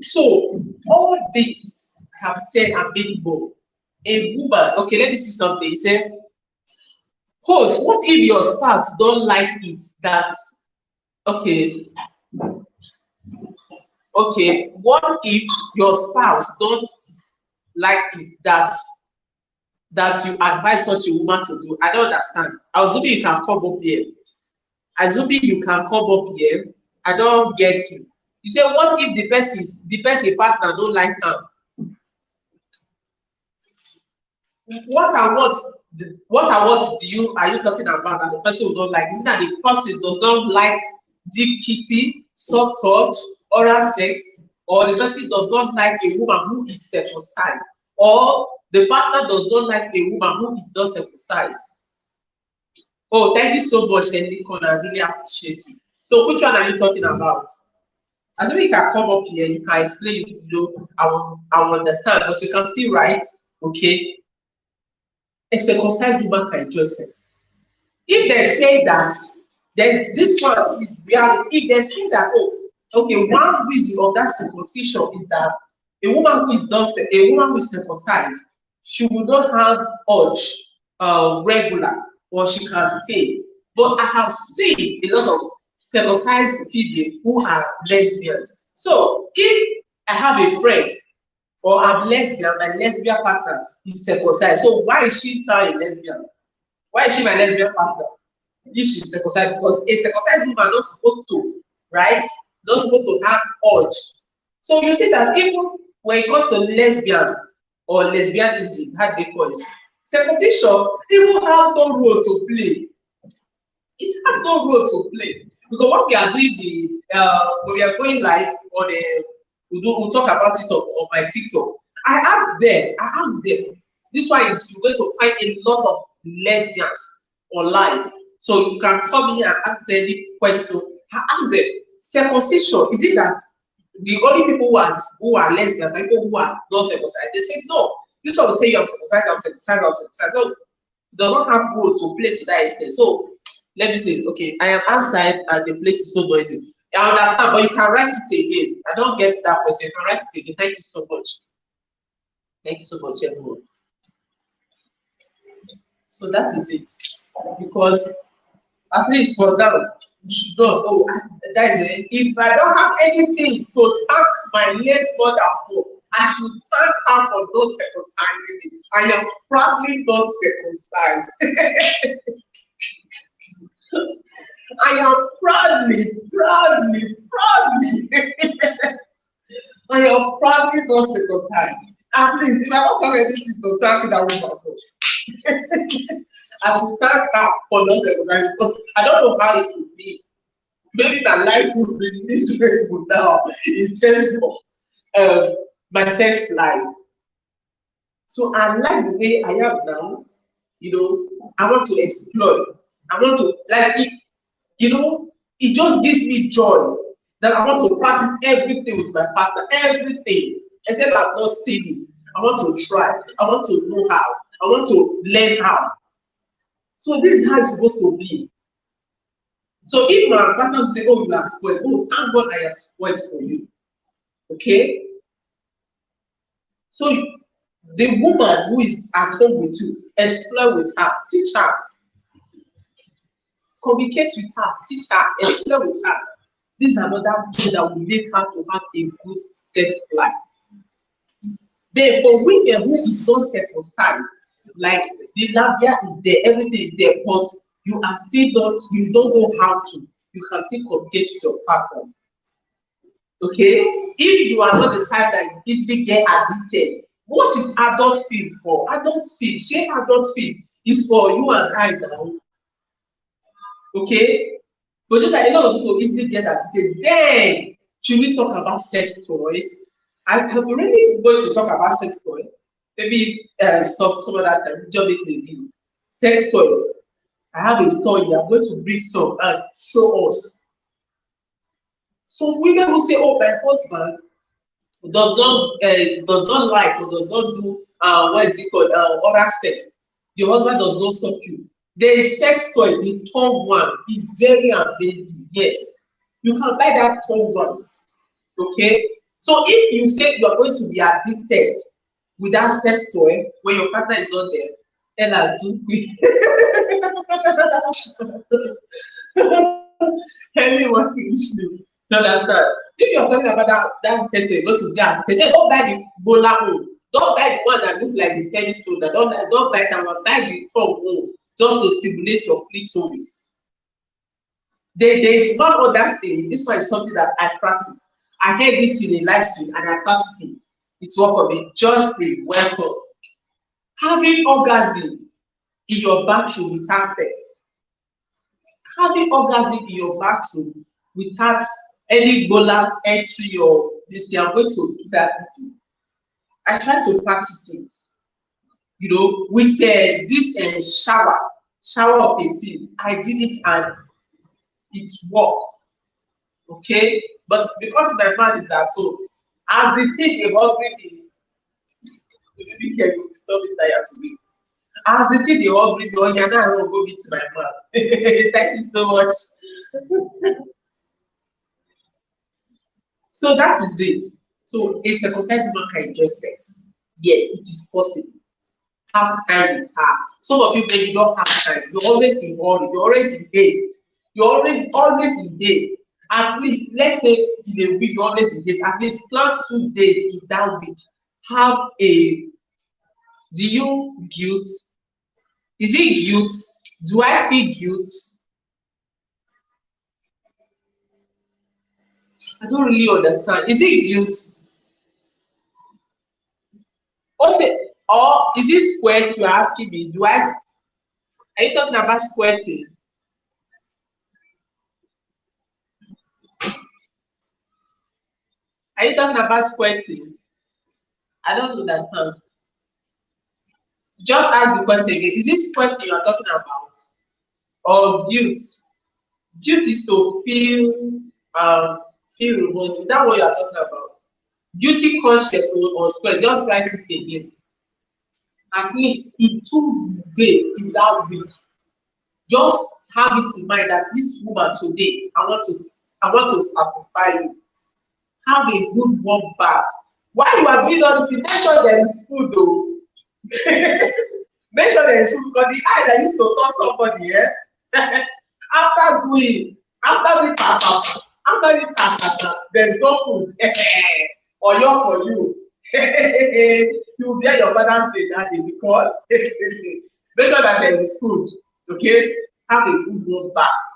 So, all this I have said and many more. A woman, okay, let me see something. You say, host, what if your spouse don't like it that, okay, what if your spouse don't like it that you advise such a woman to do? I don't understand. Assuming you can come up here. Assuming you can come up here, I don't get you. You say, what if the person partner don't like her? What are what are you talking about that the person will not like? Is it that the person does not like deep kissing, soft touch, oral sex, or the person does not like a woman who is circumcised, or the partner does not like a woman who is not circumcised? Oh, thank you so much, Nikon. I really appreciate you. So which one are you talking about? I think you can come up here, you can explain, I will understand, but you can still write, okay? A circumcised woman can enjoy sex. If they say that, then this one is reality. If they say that, oh, okay, one reason of that circumcision is that a woman who is circumcised, she will not have urge regular, or she can stay. But I have seen a lot of circumcised females who are lesbians. So if I have a friend, or I'm lesbian, my lesbian partner is circumcised. So why is she now a lesbian? Why is she my lesbian partner if she's circumcised? Because a circumcised woman not supposed to, right? Not supposed to have urge. So you see that even when it comes to lesbians, or lesbianism, how they call it. Circumcision even have no role to play. It has no role to play because what we are doing when we are going live on we'll talk about it on my TikTok. I asked them. This one is you're going to find a lot of lesbians online, so you can come in and ask any question. I asked them, circumcision, is it that the only people who are lesbians are people who are not circumcised? They said no. This one will tell you I'm circumcised, I'm circumcised, I'm circumcised. So it does not have role to play to that extent. So let me say, okay, I am outside and the place is so noisy. I understand, but you can write it again. I don't get that question. You can write it again. Thank you so much. Thank you so much, everyone. So that is it. Because at least for now, you should not. Oh, that is it. If I don't have anything to thank my late mother for, I should thank her for not circumcising me. I am proudly not circumcised. I am proudly. I am proudly not circumcised. At least, if I don't have anything to thank that woman for, I should thank her for not circumcising because I don't know how it would be. Maybe my life would be miserable now in terms of my sex life. So I like the way I am now. I want to explore. I want to like it. It just gives me joy that I want to practice everything with my partner, everything. Except I've not seen it. I want to try. I want to know how. I want to learn how. So this is how it's supposed to be. So if my partner say, "Oh, you are spoiled," oh, thank God I am spoiled for you. Okay. So the woman who is at home with you, explore with her, teach her, communicate with her, teach her, explore with her. This is another thing that will make her to have a good sex life. Then for women who is not circumcised, like the labia is there, everything is there, but you are still not, you don't know how to, you can still communicate with your partner. Okay? If you are not the type that easily get addicted, what is adult film for? Adult film, share adult film is for you and I now. Okay? But just like a lot of people easily get addicted. Then should we talk about sex toys? I have already going to talk about sex toy. Maybe some other time, just make the video. Sex toy. I have a story. I'm going to bring some and show us. So women will say, "Oh, my husband does not like or does not do what is it called oral sex. Your husband does not suck you." The sex toy, the tongue one, is very amazing. Yes, you can buy that tongue one. Okay, so if you say you are going to be addicted with that sex toy when your partner is not there, then I'll do quick. Anyone finish me. You understand? If you're talking about that sex toy, you go to that. Say, don't buy the bola hole. Don't buy the one that looks like the tennis shoulder. Don't buy that one. Buy the tongue hole just to stimulate your clitoris. There is one other thing. This one is something that I practice. I heard it in a live stream and I practice it. It's work for me. Judge free, welcome. Having orgasm in your bathroom without sex. Having orgasm in your bathroom without any bola entry or this thing. I'm going to do that video. I try to practice it. With this shower of a thing. I did it and it worked. Okay, but because my man is at home, as the thing dey hungry me, the baby girl go disturb me tire to me. As the thing dey hungry me, oya now I wan go meet my man. Thank you so much. So that is it. So a circumcised woman can enjoy sex. Yes, it is possible. Have time with her. Some of you maybe don't have time. You're always in hurry. You're always in haste. You're always in haste. At least, let's say in a week, you're always in haste. At least plan 2 days in that week. Have a. Do you guilt? Is it guilt? Do I feel guilt? I don't really understand. Is it guilt? Also, or is this squirt you're asking me? Are you talking about squirting? Are you talking about squirting? I don't understand. Just ask the question again. Is this squirting you're talking about? Or guilt? Guilt is to feel remote. Is that what you're talking about? Guilty conscience or square. Just write it again. At least in 2 days in that week. Just have it in mind that this woman today, I want to satisfy you. Have a good warm bath. While you are doing all this, make sure there is food though. Make sure there is food because the eye that used to touch somebody, after doing there is no food. Or your for you. You will bear your father's day that day because make sure that there is food. Okay? Have a good warm bath.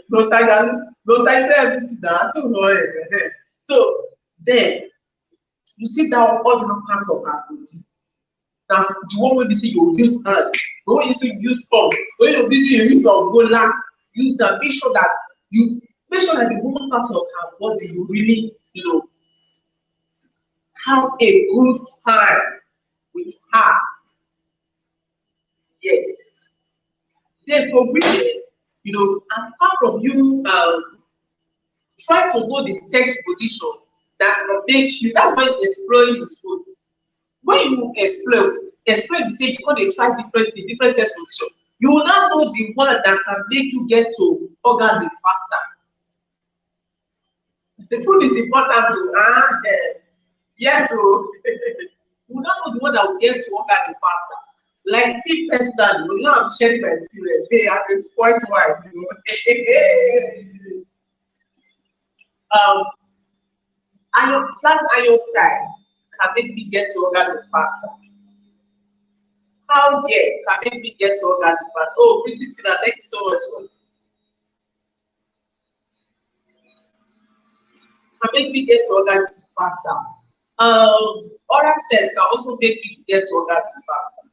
No silence, everything now. So then you sit down all the parts of our body. Now, the one wey be say you use hand, the one you say you use tongue, the one you be say you use your gola, use that. Make sure that the woman part of her body you really, have a good time with her. Yes. Then for women, apart from you try to know the sex position that makes you. That's why exploring is good. When you explore, you say you want to try different sex position. You will not know the one that can make you get to orgasm faster. The food is important to yes, so you will not know the one that will get to orgasm faster. Like me personally, I'm sharing my experience. Hey, I'm a spoiled wife. Flat iron style can make me get to orgasm faster. How can make me get to orgasm faster? Oh, pretty Tina, thank you so much. Can make me get to orgasm faster. Oral sex can also make me get to orgasm faster.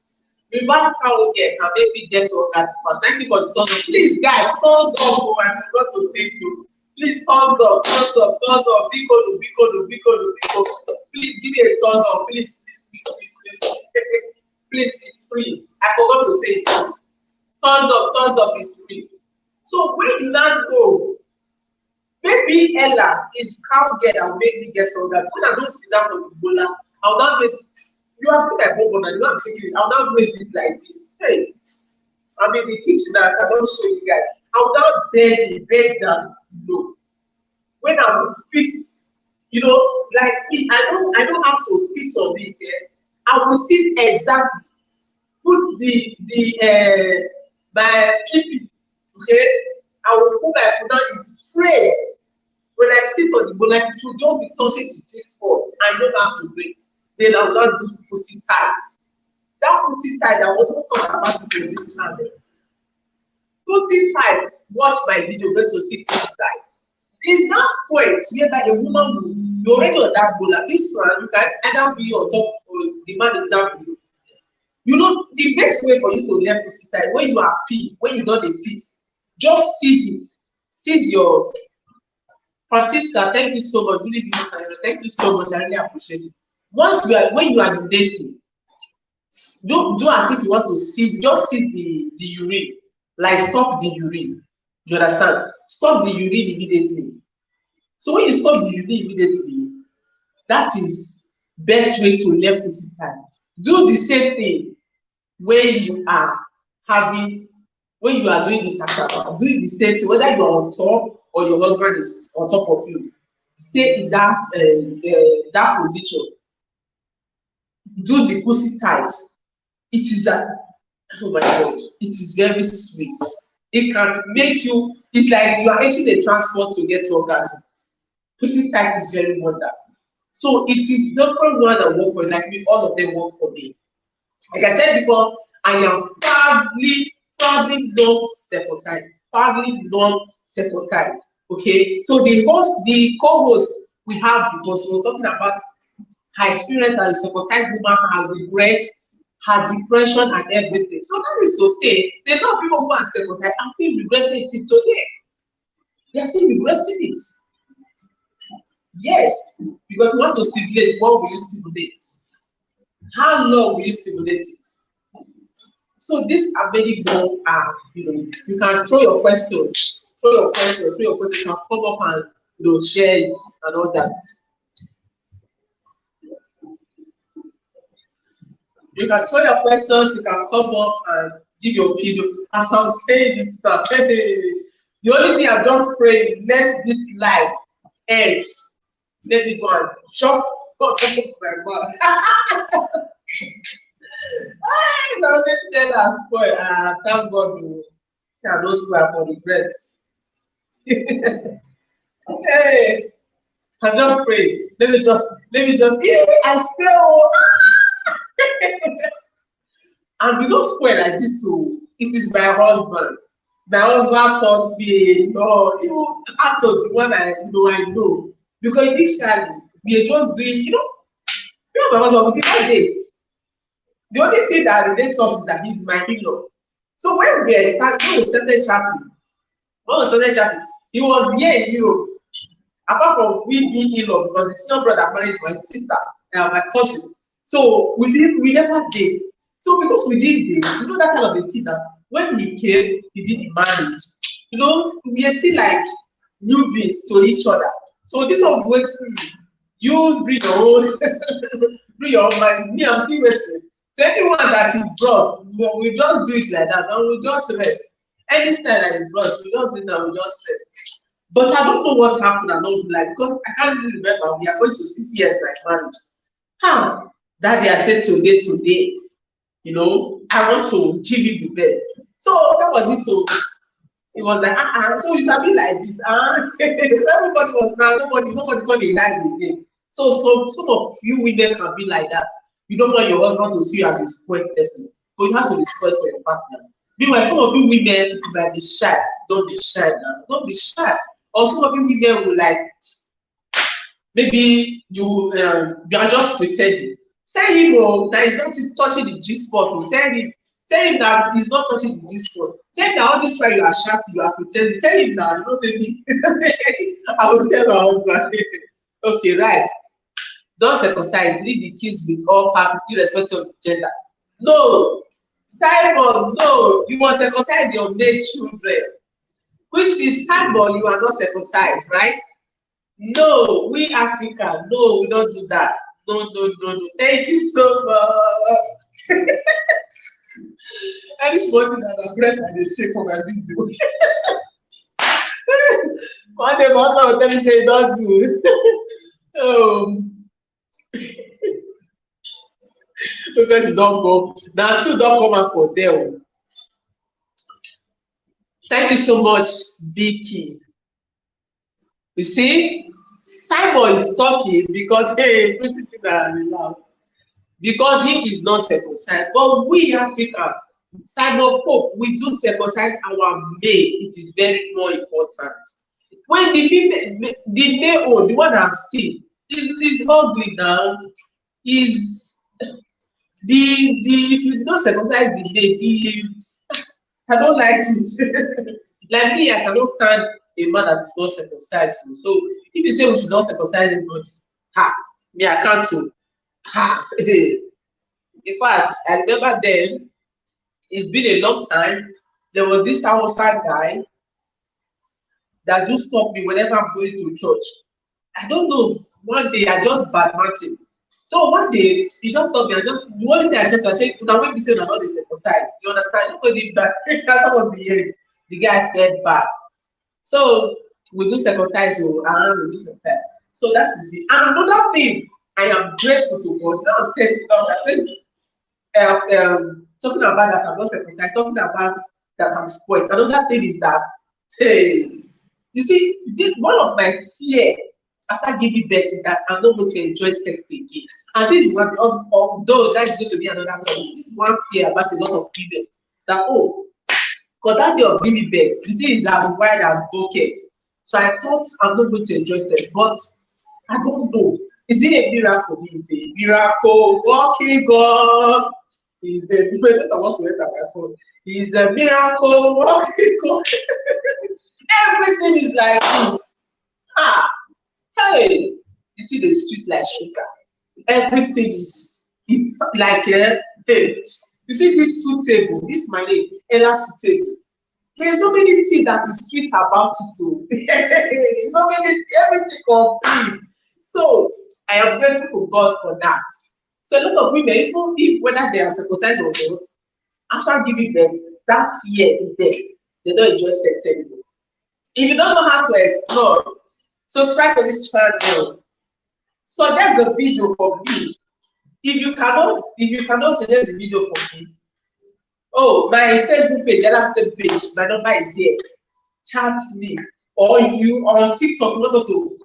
Reverse cow can make me get to orgasm faster. Thank you for the thumbs up. Please, guys, thumbs up. Oh, I forgot to say too. Please, thumbs up. Big. Please give me a thumbs up. Please. Please, it's free. I forgot to say it. Thumbs up is free. So when you now go, maybe Ella is cow girl and make me get orgasm. When I don't sit down on the bola, I'll now raise. You have seen my bum and you have shaking it. I'll now raise it like this. Hey, I'm in the kitchen. I cannot show you guys. I'll now bend down low. When I'm fixed, like me, I don't have to sit on it. I will sit exactly. Put my PP, okay? I will put my foot down straight. When I sit on the bola, it will just be touching to this spot. I don't have to breathe. Then I will not do pussy tight. That pussy tight, I was not talking about it in this channel. Pussy tight, watch my video, go to see pussy tight. There's that point whereby a woman will, you're already on that bola. This one, you can either be on top or the man is down below. The best way for you to learn pussy tight, when you are pee, when you don't piss, just seize it. Seize your Francisca, thank you so much. Really beautiful. Thank you so much. I really appreciate it. When you are dating, don't do as if you want to seize, just seize the urine. Like stop the urine. You understand? Stop the urine immediately. So when you stop the urine immediately, that is best way to learn pussy tight. Do the same thing when you are doing the takaba. Do the same thing, whether you are on top or your husband is on top of you. Stay in that position. Do the pussy tight. It is oh my God, it is very sweet. It can make you, it's like you are entering a transport to get to orgasm. Pussy tight is very wonderful. So it is different one that work for you, like me, all of them work for me. Like I said before, I am proudly non-circumcised. Proudly non-circumcised. Okay. So the co-host we have, because we were talking about her experience as a circumcised woman, her regret, her depression, and everything. So that is to say, there are not people who are circumcised and still regretting it today. They are still regretting it. Yes, because you want to stimulate. What will you stimulate? How long will you stimulate it? So these are very more, you can throw your questions, you can come up and share it and all that. You can throw your questions, you can come up and give your opinion. As I was saying it now, the only thing I'm just praying, let this life end. Let me go and chop my mouth. I always say that spoil. Thank God you can no spoil for regrets. Hey, I'm just praying. Let me just, I spell. And we don't spoil like this, so it is my husband. My husband calls me, you out of the one I know. Because initially we are just doing, my husband, we did not date. The only thing that relates us is that he's my in-law. So when we started chatting, he was here in Europe. Apart from we being in-law, because his senior brother married my sister, my cousin. So we never date. So because we didn't date, that kind of a thing that when he came, he did the marriage. We are still like newbies to each other. So this one works. You bring your own, bring your own mind. Me, I'm still waiting. So anyone that is brought, we just do it like that, and we just rest. Any style that is brought, we don't do that, we just rest. But I don't know what happened and all like, because I can't really remember. We are going to 6 years like marriage. That day I said today, I want to give you the best. So that was it. So it was like, so you sabi like this. Everybody was now, nobody called a lie again. So some of you women can be like that. You don't want your husband to see you as a spoiled person, but you have to be spoiled for your partner. Meanwhile, some of you women might be shy. Don't be shy now. Don't be shy. Or some of you women will like, maybe you are just pretending. Tell him that he's not touching the G spot. Tell him that he's not touching the G spot. Tell him that all this while you are shouting, you are pretending. Tell him that, don't say me. I will tell my husband. Okay, right. Don't circumcise, leave the kids with all parties, irrespective of gender. No, Simon, no, you must circumcise your male children. Which means, Simon, you are not circumcised, right? No, we Africa, no, we don't do that. No. Thank you so much. Any small thing that I press and they shake for my video. One day, my husband will tell me, say, don't do it. Because you don't go. Now, two don't come out for them. Thank you so much, Vicky. You see, Simon is talking because because he is not circumcised. But we African, Simon Pope, we do circumcise our male. It is very more important. When the female, the male, the one I've seen, is ugly now. Is if you don't circumcise the male, I don't like it. Like me, I cannot stand a man that is not circumcised. So if you say we should not circumcise anybody, me I can't too. In fact, I remember then, it's been a long time. There was this outside guy that do stop me whenever I'm going to church. I don't know. One day I just badmouth him. So one day he just told me, the only thing I said, now when you say you're not circumcised, you understand? Just told him that that was the end. The guy felt bad. So we do circumcise, we do circumcise. So that is it. And another thing, I am grateful to God. Now I said, talking about that I'm not circumcised, talking about that I'm spoiled. Another thing is that, hey, you see, one of my fear after giving birth is that I'm not going to enjoy sex again. And this is one, although that is going to be another topic, this is one fear about a lot of people that, because that day of giving birth, the day is as wide as bucket. So I thought I'm not going to enjoy sex, but I don't know. Is he a miracle? He's a miracle walking God. He's a I want to enter my phone. He's a miracle walking God. Everything is like this. Ah, hey, you see the street like sugar. Everything is it's like hey. You see this suitable, this my name, Ella suitable. There's so many things that is sweet about it. So, so many everything complete. So I am grateful for God for that. So a lot of women, even if whether they are circumcised or not, after giving birth, that fear is there. They don't enjoy sex anymore. If you don't know how to explore, subscribe to this channel. So there's a video for me. If you cannot suggest the video for me, oh, my Facebook page, last page, my number is there. Chat me. Or if you are on TikTok, you want us to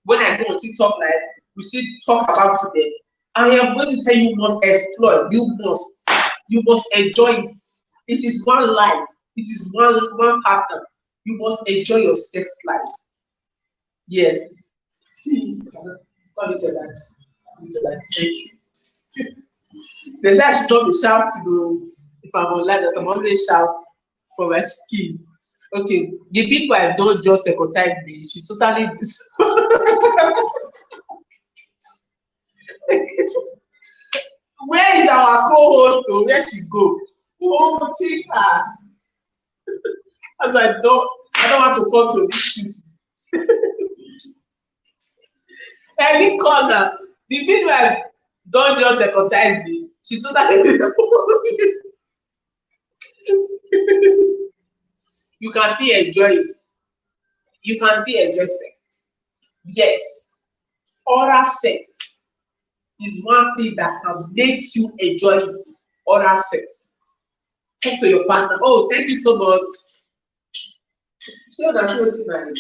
when I go on TikTok live, we still talk about it there. I am going to tell you, you must explore, you must enjoy it. It is one life, it is one partner. You must enjoy your sex life. Yes. Thank you. They say I should not be shouting if I'm online, that I'm always shout for my kids. Okay, the people I don't just circumcise me, she totally Where is our co-host? Where she go? Oh, Chika. As I don't want to come to this shit. Any corner, the people I don't just circumcise me, she totally you can still enjoy it. You can still enjoy sex. Yes. Oral sex is one thing that can make you enjoy it. Oral sex. Talk to your partner. Oh, thank you so much. Sure, that's what my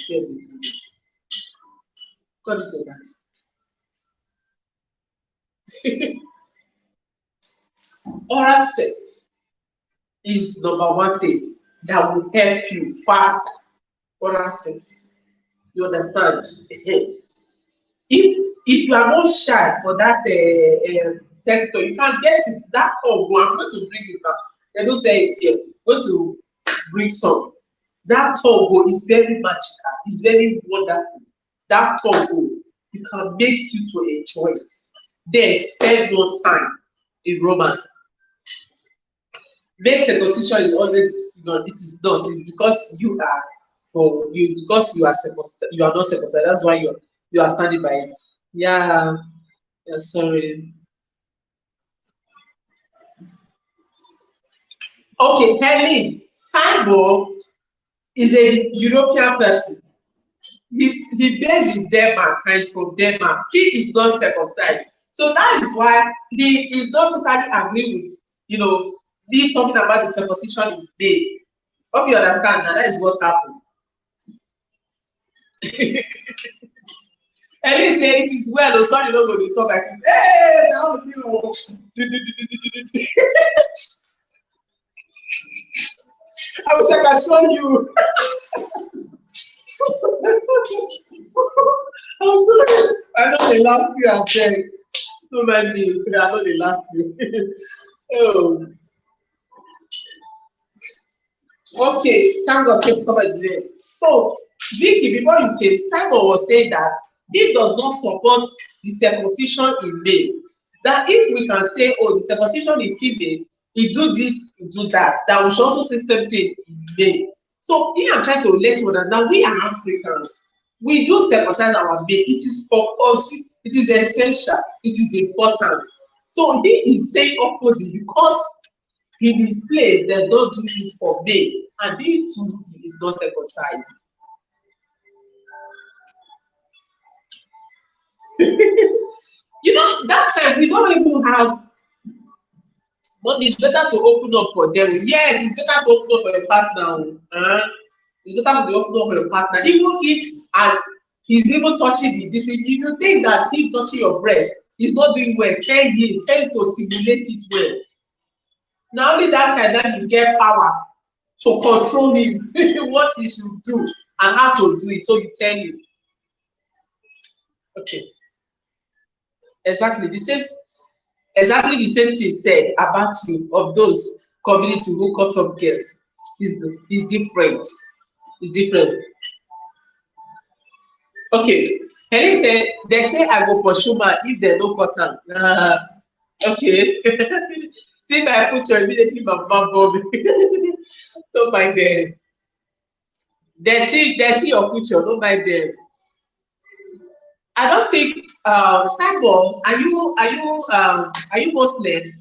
God into that. Oral sex is number one thing that will help you faster. Oral sex. You understand? If you are not shy for that sector, you can get it. That combo, I'm going to bring it back. They don't say it here. I'm going to bring some. That combo is very magical. It's very wonderful. That combo, you can make you to enjoy it. Then spend more time in romance. Make circumcision is always, it is not. It's because you are because you are not circumcised. That's why you are standing by it. Yeah, sorry. Okay, Helen, Simon is a European person. He based in Denmark and is from Denmark. He is not circumcised. So that is why he is not totally agree with, me talking about the circumcision is made. Hope you understand now. That is what happened. And he said it is well, so you don't go to talk like, hey, that was you. I was like, I saw you. I'm sorry. I know they laugh you and say, no mind me. I know they laugh you. Oh. Okay, thank God keep somebody there. So, Vicky, before you came, Simon was saying that he does not support the circumcision in male. That if we can say, oh, the circumcision in female, he do this, he do that, that we should also say same thing in male. So here I'm trying to let you know that now we are Africans. We do circumcise our male. It is compulsory. It is essential. It is important. So he is saying opposite because in his place they don't do it for male, and he too is not circumcised. That time we don't even have. But it's better to open up for them. Yes, it's better to open up for your partner. It's better to open up for your partner. Even if he's even touching this, if you think that him touching your breast is not doing well, tell him to stimulate it well. Now only that time that you get power to control him, what he should do and how to do it. So you tell him. Okay. exactly the same thing said about you of those community who cut up girls is different. It's different. Okay. Helen said they say I go pursue man if they no cut am. Okay. See my future immediately my mama born me. Don't mind them. They see your future, don't mind them. I don't think Simon, are you Muslim?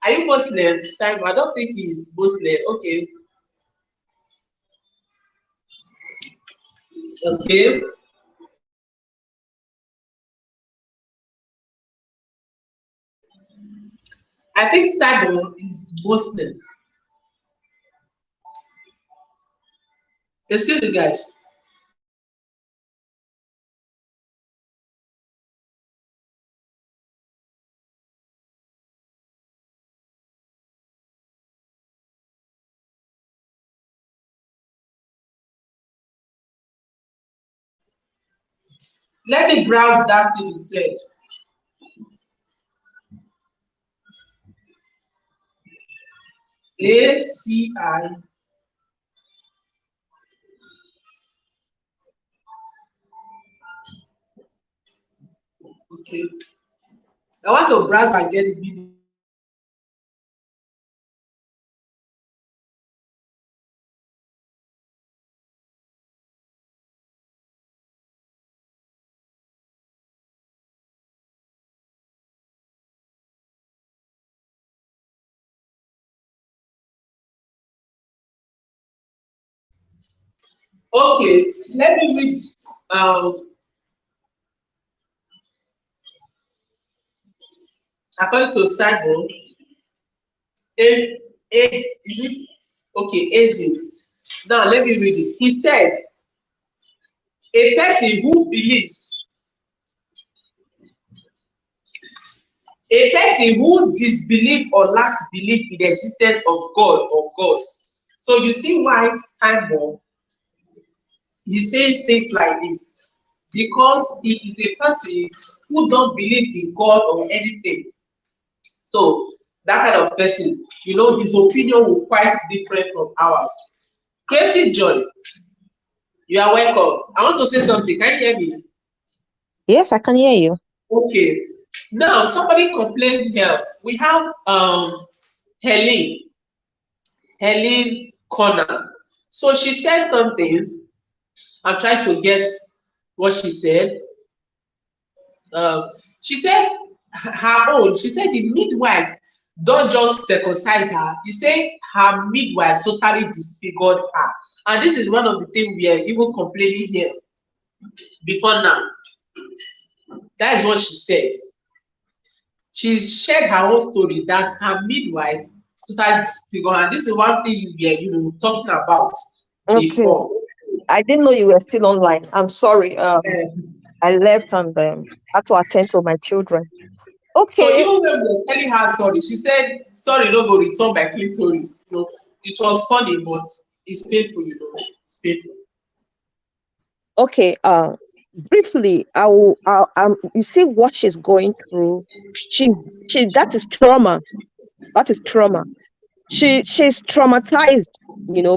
Are you Muslim, Simon? I don't think he's Muslim. Okay. Okay. I think Simon is Muslim. Excuse me, guys. Let me browse that thing you said. ATI. Okay. I want to browse and get the video. Okay, let me read. According to Simon, is it okay? Ages. Now let me read it. He said, a person who believes, a person who disbelieve or lack belief in the existence of God or gods. So you see why Simon he says things like this because he is a person who don't believe in God or anything. So that kind of person, his opinion will quite different from ours. Creative Joy, you are welcome. I want to say something. Can you hear me? Yes, I can hear you. Okay. Now somebody complained here. We have Helen Connor. So she said something. I'm trying to get what she said. She said her own. She said the midwife don't just circumcise her. He said her midwife totally disfigured her, and this is one of the things we are even complaining here before now. That is what she said. She shared her own story that her midwife totally disfigured her. And this is one thing we are talking about Okay. before. I didn't know you were still online. I'm sorry. I left and had to attend to my children. So Okay. even when we were telling her sorry, she said, sorry, no go return my clitoris. It was funny, but it's painful, It's painful. Okay. Briefly, you see what she's going through. She that is trauma. That is trauma. She's traumatized,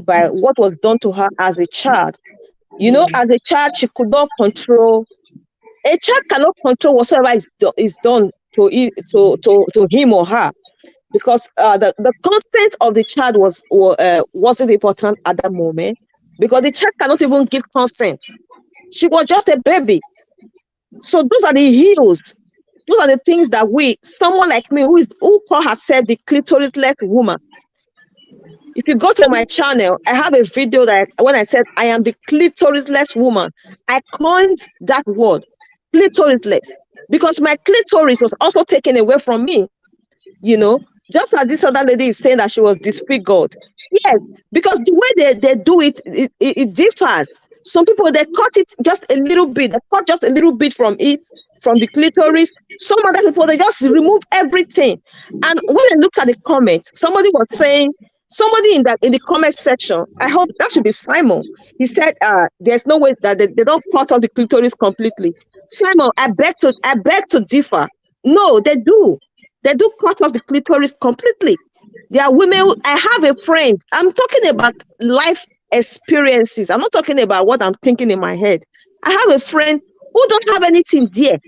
by what was done to her as a child. As a child, she could not control. A child cannot control whatsoever is done to him or her, because the consent of the child wasn't important at that moment, because the child cannot even give consent. She was just a baby. So those are the heels. Those are the things that someone like me who call herself the clitorisless woman. If you go to my channel, I have a video that when I said I am the clitorisless woman, I coined that word, clitorisless, because my clitoris was also taken away from me, just as this other lady is saying that she was disfigured. Yes, because the way they do it differs. Some people, they cut it just a little bit, they cut just a little bit from the clitoris. Some other people, they just remove everything. And when I looked at the comments, somebody was saying Somebody in the comment section, I hope that should be Simon. He said, "There's no way that they don't cut off the clitoris completely." Simon, I beg to differ. No, they do. They do cut off the clitoris completely. There are women. I have a friend. I'm talking about life experiences. I'm not talking about what I'm thinking in my head. I have a friend who don't have anything there.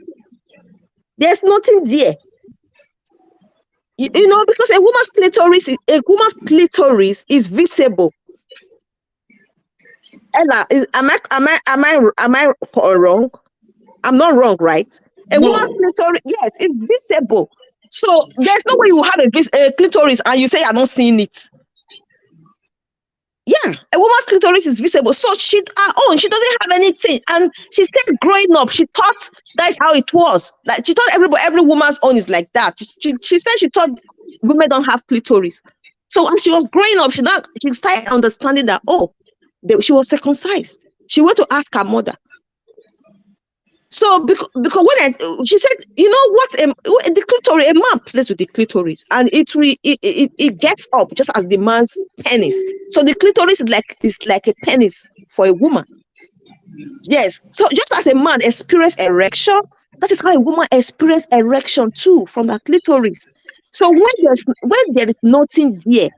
There's nothing there. You know, because a woman's clitoris is visible. Ella, am I wrong? I'm not wrong, right? A woman's clitoris, yes, it's visible. So there's no way you have a clitoris and you say I'm not seeing it. Yeah, a woman's clitoris is visible. So she doesn't have anything. And she said growing up, she thought that's how it was. Like she thought every woman's own is like that. She said she thought women don't have clitoris. So as she was growing up, she started understanding that she was circumcised. She went to ask her mother. So because when she said, you know what, the clitoris, a man plays with the clitoris, and it gets up just as the man's penis. So the clitoris is like a penis for a woman. Yes. So just as a man experiences erection, that is how a woman experiences erection too from the clitoris. So when there is nothing there,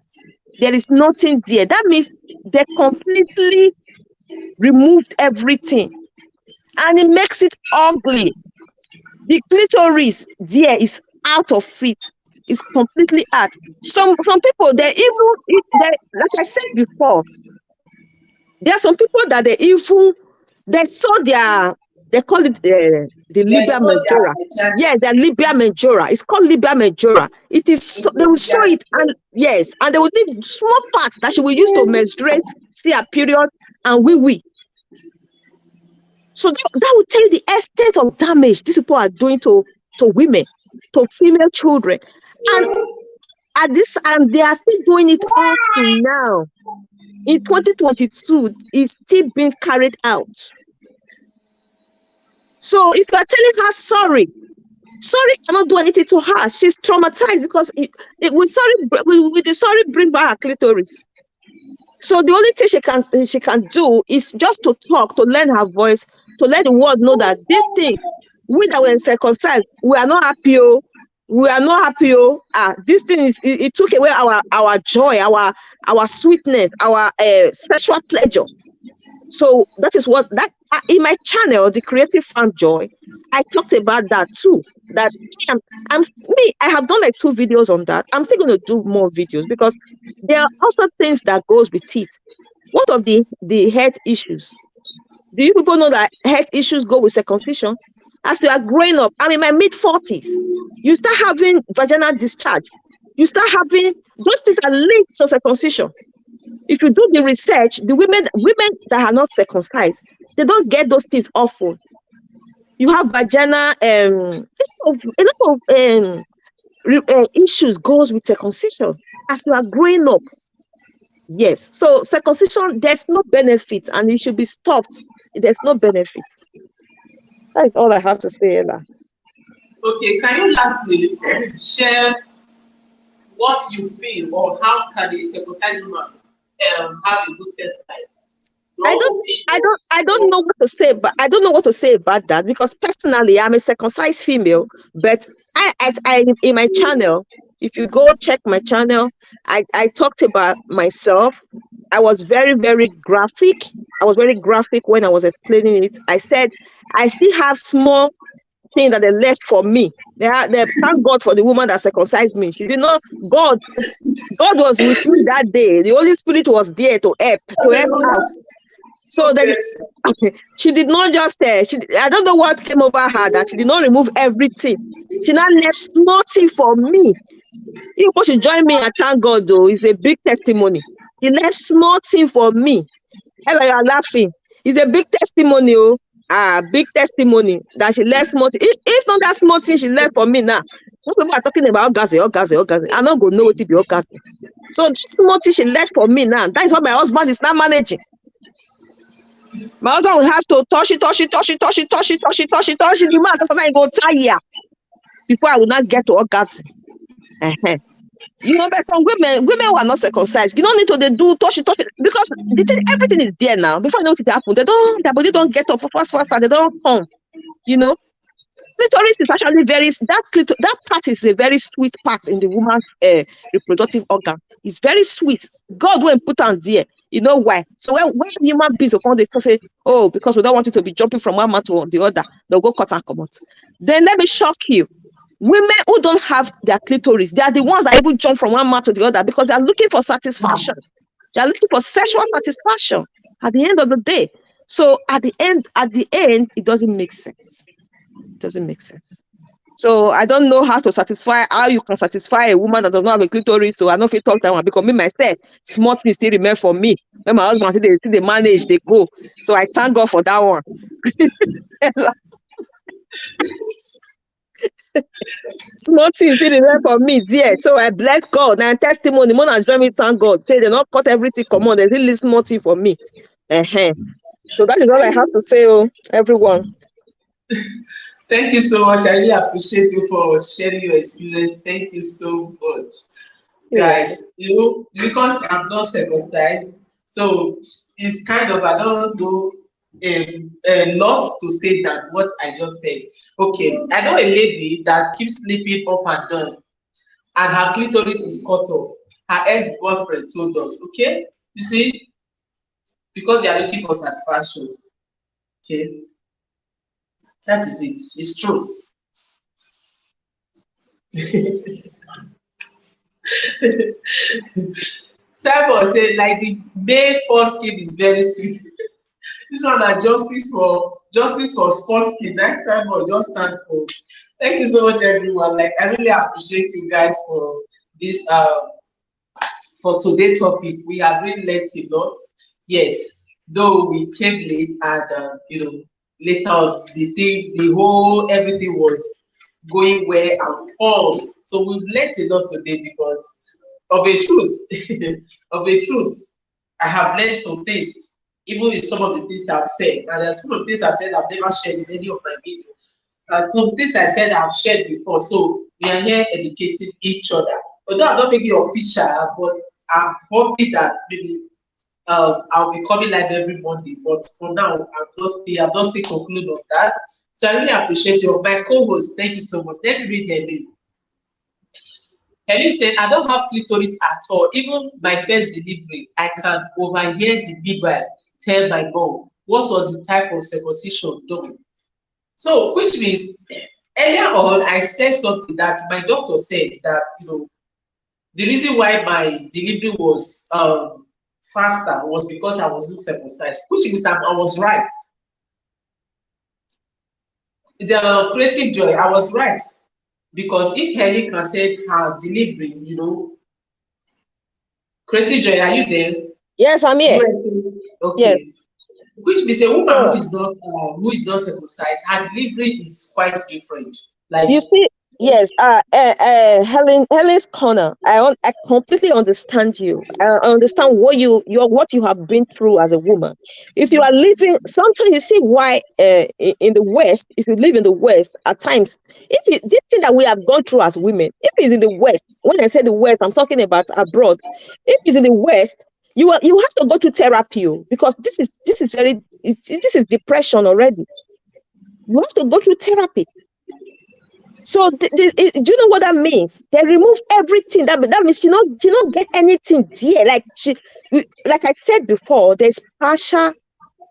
that means they completely removed everything. And it makes it ugly. The clitoris there is out of it. It's completely out. Some people, like I said before, there are some people that they saw they call it the labia majora. Yeah, the labia majora. It's called labia majora. It is. They will show it, and yes, and they will leave small parts that she will use to menstruate, see her period, and wee. So that will tell you the extent of damage these people are doing to women, to female children, and they are still doing it up to now. In 2022, it's still being carried out. So if you are telling her sorry cannot do anything to her. She's traumatized because with the sorry bring back her clitoris. So the only thing she can do is just to talk, to learn her voice, to let the world know that this thing, we that were circumcised, we are not happy. We are not happy. This thing it took away our joy, our sweetness, our sexual pleasure. So that is what in my channel, The Creative Fan Joy, I talked about that too. That I have done like 2 videos on that. I'm still going to do more videos because there are also things that goes with it. What of the health issues? Do you people know that health issues go with circumcision? As you are growing up, I'm in my mid-40s. You start having vaginal discharge. You start having those things are linked to circumcision. If you do the research, the women that are not circumcised, they don't get those things often. You have vaginal a lot of issues goes with circumcision as you are growing up. Yes, so circumcision, there's no benefit and it should be stopped. There's no benefit. That is all I have to say, Ella. Okay, can you lastly share what you feel or how can a circumcised woman have a good sex life? I don't know what to say, but I don't know what to say about that because personally I'm a circumcised female, but I in my channel, if you go check my channel, I talked about myself. I was very, very graphic. I was very graphic when I was explaining it. I said I still have small things that they left for me. They thank God for the woman that circumcised me. She did not. God was with me that day. The Holy Spirit was there to help out. So then she did not just I don't know what came over her that she did not remove everything. She now left small thing for me. You should join me and thank God though. It's a big testimony. He left small thing for me. Ella, you are laughing. It's a big testimony. Big testimony that she left small thing. If not that small thing she left for me now. Most people are talking about orgasm. I'm not gonna know what to be orgasm. So this small thing she left for me now. That is what my husband is not managing. My husband will have to touch it. The man sometimes go tire before I will not get to orgasm. You know, but some women who are not circumcised, you don't need to they do touch it, because the thing, everything is there now. Before you know what it happen, their body don't get up fast, they don't come. You know, clitoris is actually that part is a very sweet part in the woman's reproductive organ. It's very sweet. God won't put on there. You know why? So when human beings upon they say, oh, because we don't want you to be jumping from one man to the other, they'll go cut and come out. Then let me shock you. Women who don't have their clitoris, they are the ones that even jump from one man to the other because they are looking for satisfaction. They are looking for sexual satisfaction at the end of the day. So at the end, it doesn't make sense. It doesn't make sense. So I don't know how you can satisfy a woman that does not have a clitoris. So I don't feel talk that one because me myself, small things still remain for me. When my husband they manage, they go. So I thank God for that one. Small things still remain for me, dear. So I bless God. Now testimony, more than join me, thank God. Say they not cut everything. Come on, they still leave small thing for me. So that is all I have to say, everyone. Thank you so much. I really appreciate you for sharing your experience. Thank you so much, guys. Because I'm not circumcised, so it's kind of I don't do a lot to say than what I just said. Okay, I know a lady that keeps sleeping up and down, and her clitoris is cut off. Her ex-boyfriend told us. Okay, you see, because they are looking for satisfaction. Okay, that is it. It's true. Simon said, like the male foreskin is very sweet. This one na justice for sports skin. Next time I'll just stand for. Thank you so much, everyone. Like I really appreciate you guys for this for today's topic. We have really learned a lot. Yes, though we came late and later on everything was going well and fun. So we've learned a lot today because of a truth. Of a truth, I have learned some things, even with some of the things I've said. And there's some of the things I've said I've never shared in any of my videos. Some things I said I've shared before. So we are here educating each other. Although I'm not making it official, but I'm hoping that maybe I'll be coming live every Monday. But for now, I'm not still concluded on that. So I really appreciate you. My co-host, thank you so much. Let me read her name. Helen said, I don't have clitoris at all. Even my first delivery, I can overhear the midwife tell my mom what was the type of circumcision done. So, which means earlier on, I said something that my doctor said that, the reason why my delivery was faster was because I wasn't circumcised, which means I was right. The creative joy, I was right. Because if Helen can say her delivery, creative joy, are you there? Yes, I'm here. Okay. Yes. Which means a woman who is not circumcised, her delivery is quite different. Like you see, yes, Helen's corner. I completely understand you. I understand what you have been through as a woman. If you are living, sometimes you see why in the West, if you live in the West, at times, this thing that we have gone through as women, if it's in the West, when I say the West, I'm talking about abroad. If it's in the West, you have to go to therapy because this is depression already. You have to go through therapy. So do you know what that means? They remove everything. That means she not get anything there. Like I said before, there's partial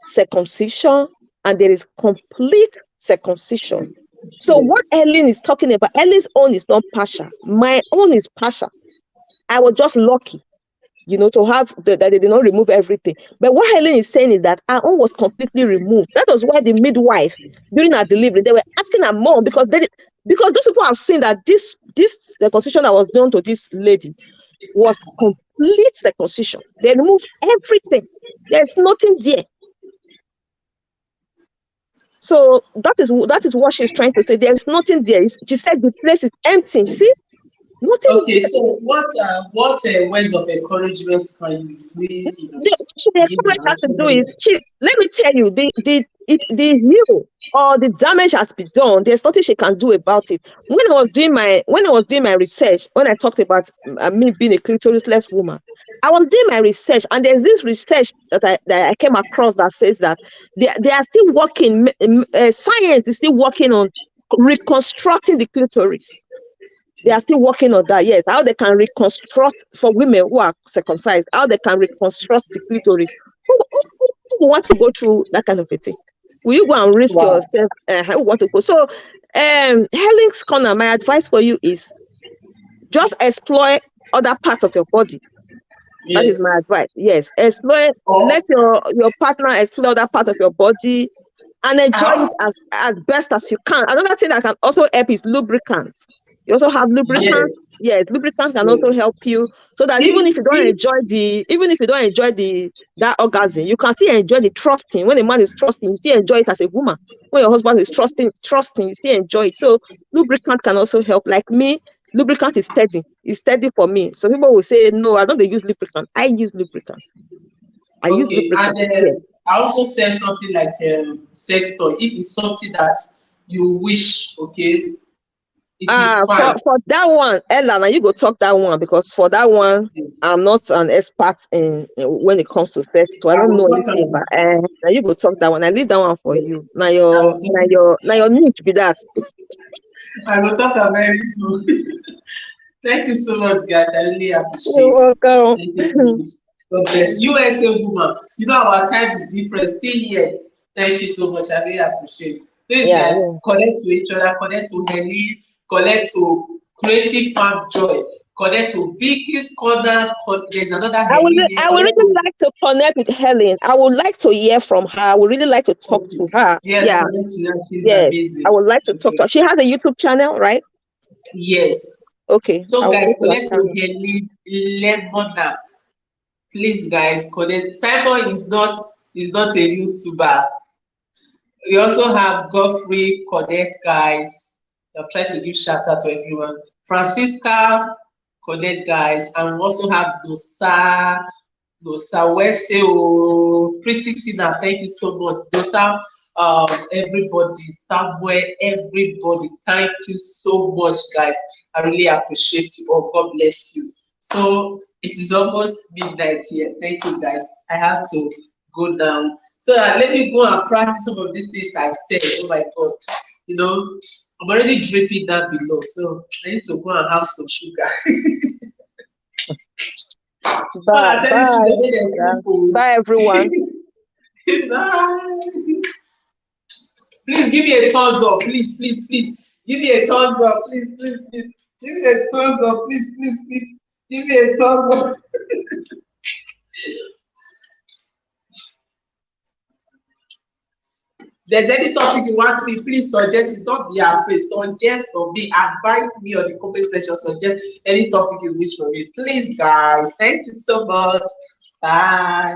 circumcision and there is complete circumcision. So yes. What Ellen is talking about, Ellen's own is not partial. My own is partial. I was just lucky, to have that they did not remove everything. But what Helen is saying is that her own was completely removed. That was why the midwife, during her delivery, they were asking her mom because those people have seen that this circumcision that was done to this lady was complete circumcision. They removed everything. There's nothing there. So that is what she's trying to say. There's nothing there. She said the place is empty. See, Nothing. Okay, so what words of encouragement can we, The give encourage our has to do somebody? is, let me tell you, the heal or the damage has been done. There's nothing she can do about it. When I was doing my research, when I talked about me being a clitorisless woman, I was doing my research, and there's this research that I came across that says that they are still working. Science is still working on reconstructing the clitoris. They are still working on that. Yes, how they can reconstruct for women who are circumcised, how they can reconstruct the clitoris. Who want to go through that kind of a thing? Will you go and risk Wow. yourself? Who want to go? So, Helen's Corner, my advice for you is just explore other parts of your body. That is my Yes. advice. Yes, explore. Or Let your partner explore that part of your body and enjoy out. it as best as you can. Another thing that can also help is lubricants. You also have lubricants. Yes. Yes, lubricants can also Yes. help you, so that If even if you don't enjoy that orgasm, you can still enjoy the trusting. When a man is trusting, you still enjoy it as a woman. When your husband is trusting, you still enjoy it. So lubricant can also help. Like me, lubricant is steady. It's steady for me. Some people will say, no, I don't use lubricant. I use lubricant. I use okay, and lubricant. Yes. I also said something like sex toy. If it's something that you wish, okay, it is fine. For that one, Ella, now you go talk that one, because for that one, I'm not an expert in when it comes to sex, so I I don't will know talk anything. about But now you go talk that one. I leave that one for you. Now I will talk, your need to be that. I will talk about very soon. Thank you so much, guys. I really You're appreciate. welcome. Thank you so much. God bless. USA woman. You know our time is different. Still yet. Thank you so much. I really appreciate. Please, Yeah, guys, yeah. connect to each other, connect to Henny, connect to Creative Farm Joy, connect to Vicky's Corner. There's another Henny here. I would Connect really to like to connect with Helen. I would like to hear from her. I would really like to talk okay. to her. Yes, Yeah, connect to her. She's yes. I amazing. would like to talk Okay. to her. She has a YouTube channel, right? Yes. Okay. I So will guys, go to her connect to channel. Henny Lemonade. Please, guys, connect. Simon is not a YouTuber. We also have Godfrey Connect, guys. I'm trying to give shout out to everyone. Francisca Connect, guys, and we also have Dosa Weseo, Pretty Tina. Thank you so much, Dosa. Everybody, somewhere, everybody. Thank you so much, guys. I really appreciate you all. God bless you. So it is almost midnight here. Thank you, guys. I have to go now. So let me go and practice some of these things I said. Oh my God. I'm already dripping down below. So I need to go and have some sugar. When Bye, I tell you bye. sugar, make them Yeah. sleep. Oh. Bye, everyone. Bye. Please give me a thumbs up. Please, please, please. Give me a thumbs up. Please, please, please. Give me a thumbs up. Please, please, please. Give me a thumbs up. There's any topic you want me, please suggest it. Don't be afraid. Suggest for me, advise me on the comment section. Suggest any topic you wish for me. Please, guys. Thank you so much. Bye.